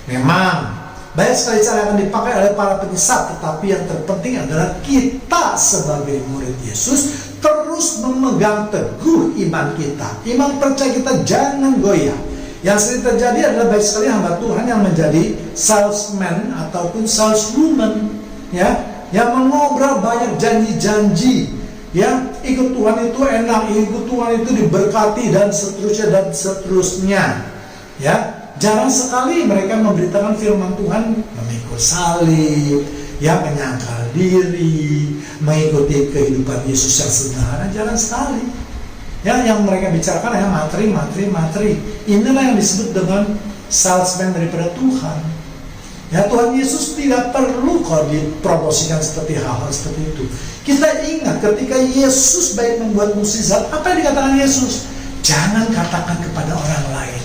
Memang banyak sekali cara yang akan dipakai oleh para penyesat, tetapi yang terpenting adalah kita sebagai murid Yesus terus memegang teguh iman kita. Iman percaya kita jangan goyah. Yang sering terjadi adalah banyak sekali hamba Tuhan yang menjadi salesman ataupun saleswoman, ya, yang mengobrol banyak janji-janji, ya, ikut Tuhan itu enak, ikut Tuhan itu diberkati, dan seterusnya, ya. Jarang sekali mereka memberitakan firman Tuhan, memikul salib, ya, menyangkal diri, mengikuti kehidupan Yesus yang sederhana, jarang sekali. Ya, yang mereka bicarakan hanya materi. Inilah yang disebut dengan salesman daripada Tuhan. Ya, Tuhan Yesus tidak perlu kok dipromosikan seperti hal-hal seperti itu. Kita ingat ketika Yesus baik membuat mukjizat, apa yang dikatakan Yesus? Jangan katakan kepada orang lain.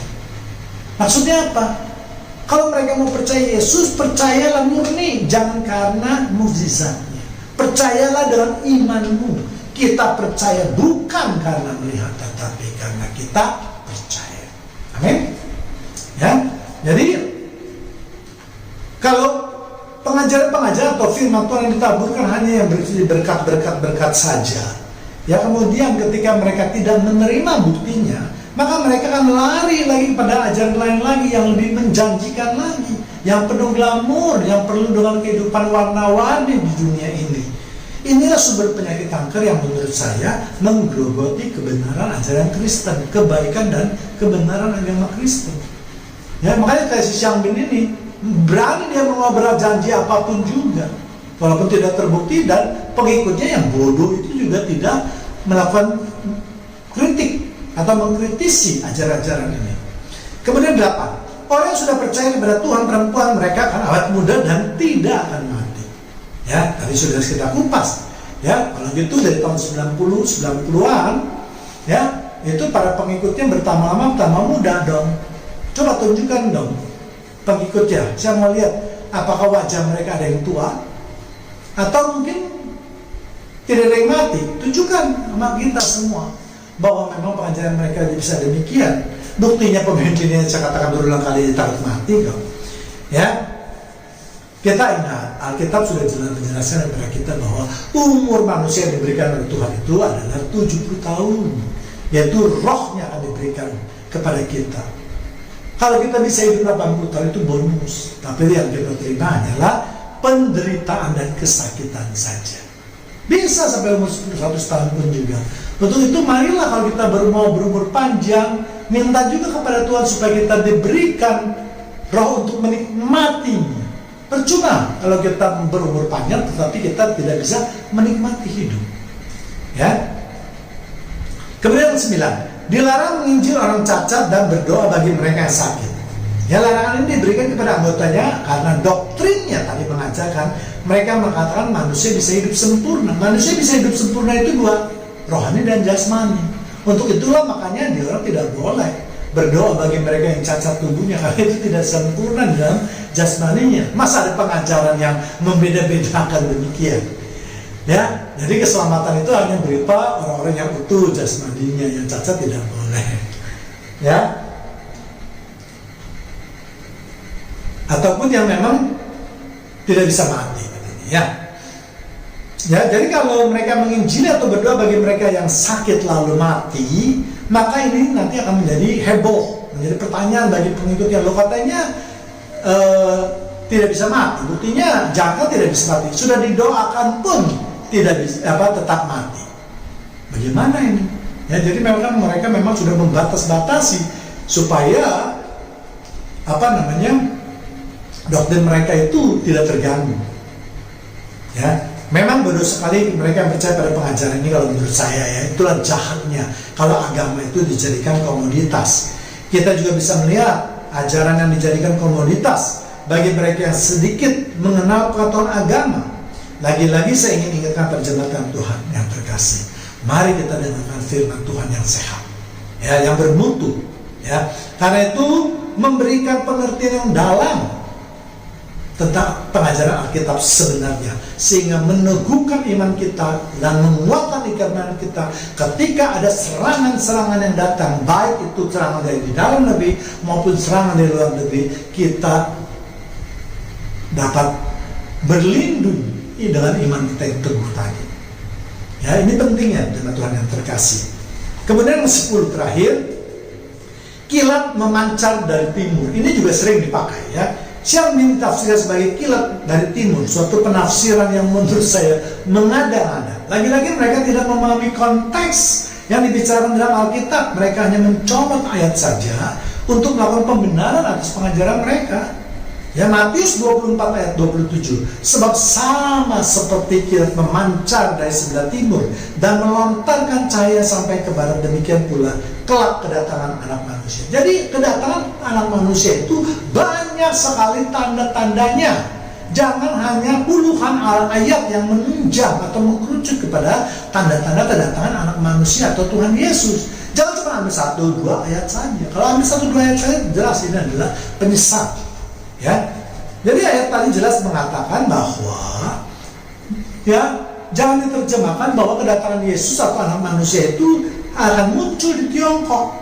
Maksudnya apa? Kalau mereka mau percaya Yesus, percayalah murni, jangan karena mukjizatnya. Percayalah dengan imanmu. Kita percaya bukan karena melihat, tetapi karena kita percaya. Amin. Ya, jadi kalau pengajaran-pengajaran atau firman Tuhan yang ditaburkan hanya yang berisi berkat saja, ya kemudian ketika mereka tidak menerima buktinya, maka mereka akan lari lagi pada ajaran lain lagi yang lebih menjanjikan lagi, yang penuh glamor, yang perlu dengan kehidupan warna-warni di dunia ini. Inilah sumber penyakit kanker yang menurut saya menggerogoti kebenaran ajaran Kristen, kebaikan dan kebenaran agama Kristen. Ya, makanya kayak si Xiang Bin ini berani dia mengobrol janji apapun juga, walaupun tidak terbukti, dan pengikutnya yang bodoh itu juga tidak melakukan kritik atau mengkritisi ajaran-ajaran ini. Kemudian 8, orang yang sudah percaya kepada Tuhan, perempuan mereka akan awet muda dan tidak akan mati. Ya, tadi sudah kita kupas. Ya, kalau gitu dari tahun 90-90-an, ya, itu para pengikutnya bertambah lama bertambah muda dong. Coba tunjukkan dong pengikutnya. Saya mau lihat apakah wajah mereka ada yang tua atau mungkin tidak ada yang mati. Tunjukkan sama kita semua bahwa memang pengajaran mereka bisa demikian. Buktinya pemimpinnya saya katakan berulang kali takut mati kok. Ya, kita ingat Alkitab sudah jelas menjelaskan kepada kita bahwa umur manusia yang diberikan oleh Tuhan itu adalah 70 tahun, yaitu rohnya akan diberikan kepada kita. Kalau kita bisa hidup 80 tahun itu bonus, tapi yang kita terima hanyalah penderitaan dan kesakitan saja. Bisa sampai umur 100 tahun pun juga. Untuk itu marilah kalau kita mau berumur panjang, minta juga kepada Tuhan supaya kita diberikan roh untuk menikmatinya. Percuma kalau kita berumur panjang tetapi kita tidak bisa menikmati hidup. Ya. Kemudian 9, dilarang menginjil orang cacat dan berdoa bagi mereka yang sakit. Ya, larangan ini diberikan kepada anggotanya karena doktrinnya tadi mengajarkan mereka mengatakan manusia bisa hidup sempurna. Manusia bisa hidup sempurna itu dua, rohani dan jasmani. Untuk itulah makanya dia orang tidak boleh berdoa bagi mereka yang cacat tubuhnya karena itu tidak sempurna dalam jasmaninya. Masa ada pengajaran yang membeda-bedakan demikian? Ya, jadi keselamatan itu hanya berupa orang-orang yang utuh jasmaninya, yang cacat tidak boleh. Ya, ataupun yang memang tidak bisa mati. Ya, ya. Jadi kalau mereka menginjili atau berdoa bagi mereka yang sakit lalu mati, maka ini nanti akan menjadi heboh, menjadi pertanyaan bagi pengikut yang lo katanya tidak bisa mati. Buktinya jangka tidak bisa mati, sudah didoakan pun tidak bisa, tetap mati. Bagaimana ini? Ya, jadi memang mereka memang sudah membatas-batasi supaya doktrin mereka itu tidak terganggu. Ya, memang bodoh sekali mereka percaya pada pengajaran ini kalau menurut saya, ya. Itulah jahatnya kalau agama itu dijadikan komoditas. Kita juga bisa melihat ajaran yang dijadikan komoditas bagi mereka yang sedikit mengenal pengetahuan agama. Lagi-lagi saya ingin ingatkan perjalanan Tuhan yang terkasih. Mari kita dengarkan firman Tuhan yang sehat, ya, yang bermutu, ya. Karena itu memberikan pengertian yang dalam tentang pengajaran Alkitab sebenarnya, sehingga meneguhkan iman kita dan menguatkan iman kita ketika ada serangan-serangan yang datang, baik itu serangan dari di dalam negeri maupun serangan dari luar negeri, kita dapat berlindung dengan iman kita yang teguh tadi. Ya, ini pentingnya dengan Tuhan yang terkasih. Kemudian 10 terakhir, kilat memancar dari timur. Ini juga sering dipakai, ya. Xiang Bin tafsirkan sebagai kilat dari timur, suatu penafsiran yang menurut saya mengada-ngada. Lagi-lagi mereka tidak memahami konteks yang dibicarakan dalam Alkitab. Mereka hanya mencomot ayat saja untuk melakukan pembenaran atas pengajaran mereka. Ya, Matius 24 ayat 27. Sebab sama seperti kilat memancar dari sebelah timur dan melontarkan cahaya sampai ke barat, demikian pula kelak kedatangan anak manusia. Jadi kedatangan anak manusia itu banyak sekali tanda-tandanya. Jangan hanya puluhan ayat yang menunjang atau mengkerucut kepada tanda-tanda kedatangan anak manusia atau Tuhan Yesus. Jangan cuma ambil 1-2 ayat saja. Kalau ambil 1-2 ayat saja, jelas ini adalah penyesat. Ya, jadi ayat tadi jelas mengatakan bahwa ya jangan diterjemahkan bahwa kedatangan Yesus atau anak manusia itu akan muncul di Tiongkok.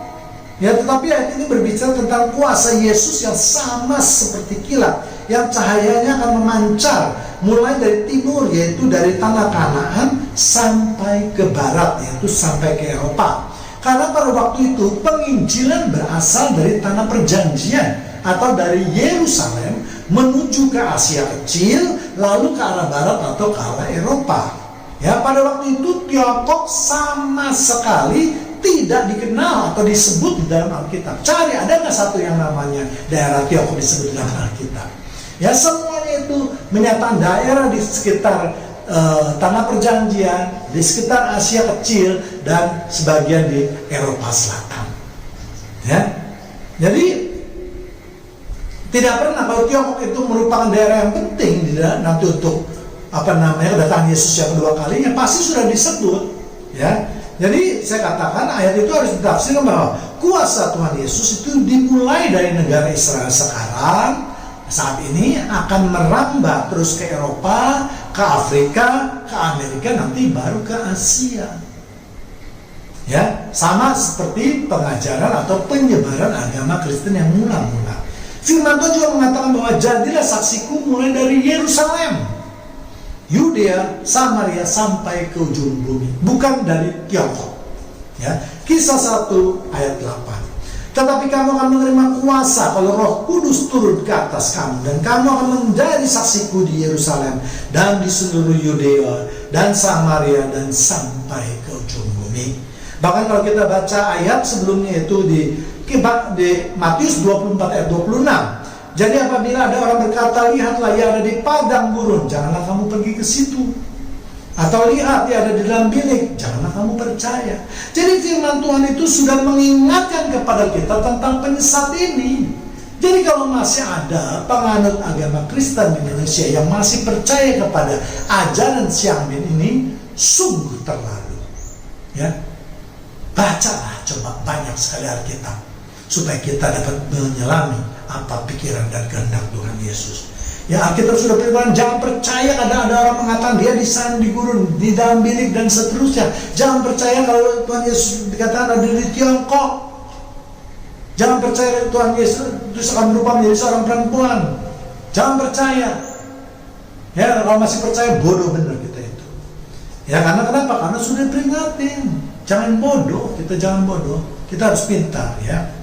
Ya, tetapi ayat ini berbicara tentang kuasa Yesus yang sama seperti kilat, yang cahayanya akan memancar mulai dari timur, yaitu dari tanah Kanaan sampai ke barat, yaitu sampai ke Eropa. Karena pada waktu itu penginjilan berasal dari tanah perjanjian atau dari Yerusalem menuju ke Asia Kecil, lalu ke arah barat atau ke arah Eropa. Ya, pada waktu itu Tiongkok sama sekali tidak dikenal atau disebut di dalam Alkitab. Cari, ada nggak satu yang namanya daerah Tiongkok disebut di dalam Alkitab? Ya, semuanya itu menyatakan daerah di sekitar tanah perjanjian, di sekitar Asia Kecil, dan sebagian di Eropa Selatan. Ya, jadi tidak pernah kalau Tiongkok itu merupakan daerah yang penting nanti untuk kedatangan Yesus yang kedua kalinya pasti sudah disebut. Ya, jadi saya katakan ayat itu harus ditafsirkan bahwa kuasa Tuhan Yesus itu dimulai dari negara Israel sekarang saat ini akan merambah terus ke Eropa, ke Afrika, ke Amerika, nanti baru ke Asia. Ya, sama seperti pengajaran atau penyebaran agama Kristen yang mula-mula. Firman Tuhan juga mengatakan bahwa jadilah saksiku mulai dari Yerusalem, Yudea, Samaria sampai ke ujung bumi, bukan dari Tiongkok. Ya, Kisah 1 ayat 8. Tetapi kamu akan menerima kuasa kalau Roh Kudus turun ke atas kamu, dan kamu akan menjadi saksiku di Yerusalem dan di seluruh Yudea dan Samaria dan sampai ke ujung bumi. Bahkan kalau kita baca ayat sebelumnya itu di Matius 24 ayat 26. Jadi apabila ada orang berkata, lihatlah ia ada di padang gurun, janganlah kamu pergi ke situ. Atau lihat ia ada di dalam bilik, janganlah kamu percaya. Jadi firman Tuhan itu sudah mengingatkan kepada kita tentang penyesat ini. Jadi kalau masih ada penganut agama Kristen di Indonesia yang masih percaya kepada ajaran Xiamen ini, sungguh terlalu. Ya, bacalah coba banyak sekali Alkitab supaya kita dapat menyelami apa pikiran dan kehendak Tuhan Yesus. Ya, Alkitab sudah berbicara, jangan percaya ada orang mengatakan dia di sana di gurun, di dalam bilik dan seterusnya. Jangan percaya kalau Tuhan Yesus dikatakan ada di Tiongkok. Jangan percaya Tuhan Yesus itu akan berubah menjadi seorang perempuan. Jangan percaya. Ya, kalau masih percaya bodoh benar kita itu. Ya, karena kenapa? Karena sudah peringatin. Jangan bodoh, kita jangan bodoh. Kita harus pintar, ya.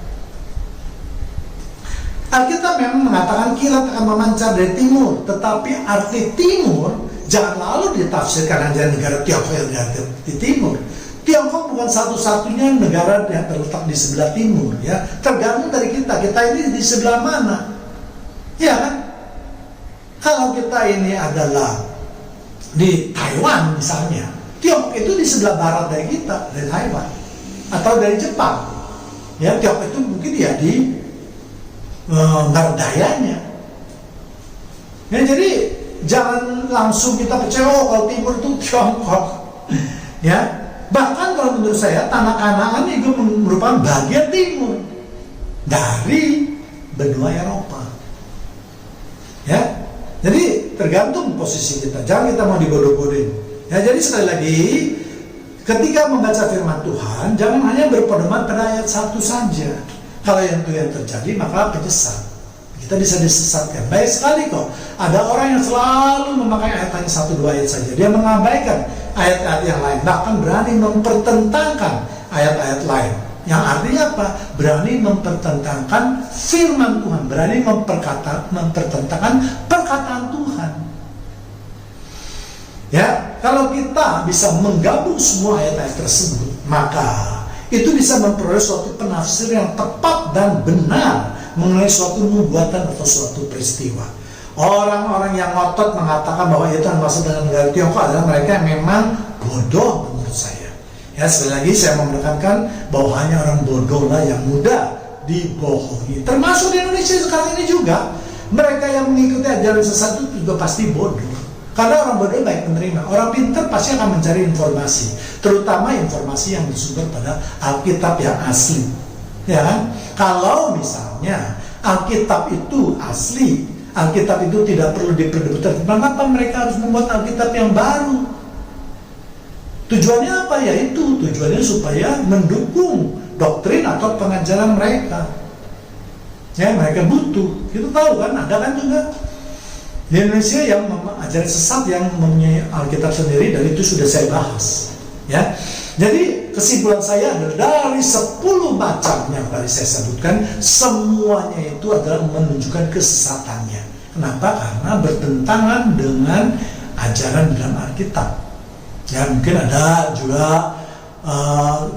Alkitab memang mengatakan kilat akan memancar dari timur, tetapi arti timur jangan lalu ditafsirkan hanya negara Tiongkok yang berada di timur. Tiongkok bukan satu-satunya negara yang terletak di sebelah timur, ya. Tergantung dari kita ini di sebelah mana, ya kan? Kalau kita ini adalah di Taiwan misalnya, Tiongkok itu di sebelah barat dari kita, dari Taiwan, atau dari Jepang. Ya, Tiongkok itu mungkin ya di barat dayanya. Ya, jadi jangan langsung kita percaya kalau timur itu Tiongkok. Ya, bahkan kalau menurut saya tanah Kanaan itu merupakan bagian timur dari benua Eropa. Ya, jadi tergantung posisi kita. Jangan kita mau dibodoh-bodohin. Ya, jadi sekali lagi, ketika membaca firman Tuhan, jangan hanya berpedoman pada ayat 1 saja. Kalau yang itu yang terjadi, maka penyesat. Kita bisa disesatkan. Baik sekali kok. Ada orang yang selalu memakai ayat hanya 1-2 ayat saja. Dia mengabaikan ayat-ayat yang lain. Bahkan berani mempertentangkan ayat-ayat lain. Yang artinya apa? Berani mempertentangkan firman Tuhan. Berani mempertentangkan perkataan Tuhan. Ya, kalau kita bisa menggabung semua ayat-ayat tersebut, maka itu bisa memperoleh suatu penafsir yang tepat dan benar mengenai suatu nubuatan atau suatu peristiwa. Orang-orang yang ngotot mengatakan bahwa itu yang maksud dengan negara Tiongkok adalah mereka yang memang bodoh menurut saya. Ya, sekali lagi saya mau menekankan bahwa hanya orang bodoh lah yang mudah dibohongi. Termasuk di Indonesia sekarang ini juga, mereka yang mengikuti ajaran sesat itu juga pasti bodoh. Karena orang bodoh baik menerima, orang pintar pasti akan mencari informasi, terutama informasi yang bersumber pada Alkitab yang asli. Ya kan? Kalau misalnya Alkitab itu asli, Alkitab itu tidak perlu diperdebatkan, mengapa mereka harus membuat Alkitab yang baru? Tujuannya apa? Yaitu tujuannya supaya mendukung doktrin atau pengajaran mereka. Ya, mereka butuh. Kita tahu kan, ada kan juga di Indonesia yang ajaran sesat yang mempunyai Alkitab sendiri, dan itu sudah saya bahas. Ya, jadi kesimpulan saya adalah dari 10 macam yang tadi saya sebutkan, semuanya itu adalah menunjukkan kesesatannya. Kenapa? Karena bertentangan dengan ajaran dalam Alkitab. Ya, mungkin ada juga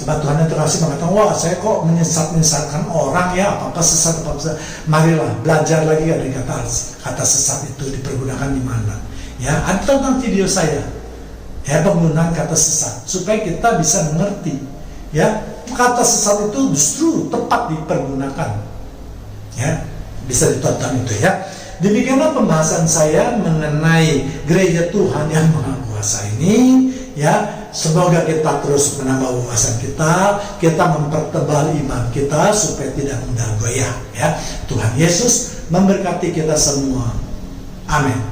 jemaat Tuhan yang terkasih mengatakan, wah saya kok menyesatkan orang ya, apa sesat, apa sesat. Marilah belajar lagi dari kata sesat itu dipergunakan di mana. Ya, ada tonton video saya, ya, penggunaan kata sesat supaya kita bisa mengerti. Ya, kata sesat itu justru tepat dipergunakan. Ya, bisa ditonton itu ya. Demikianlah pembahasan saya mengenai gereja Tuhan yang Maha Kuasa ini. Ya, semoga kita terus menambah wawasan kita mempertebal iman kita supaya tidak mudah goyah. Ya, Tuhan Yesus memberkati kita semua. Amin.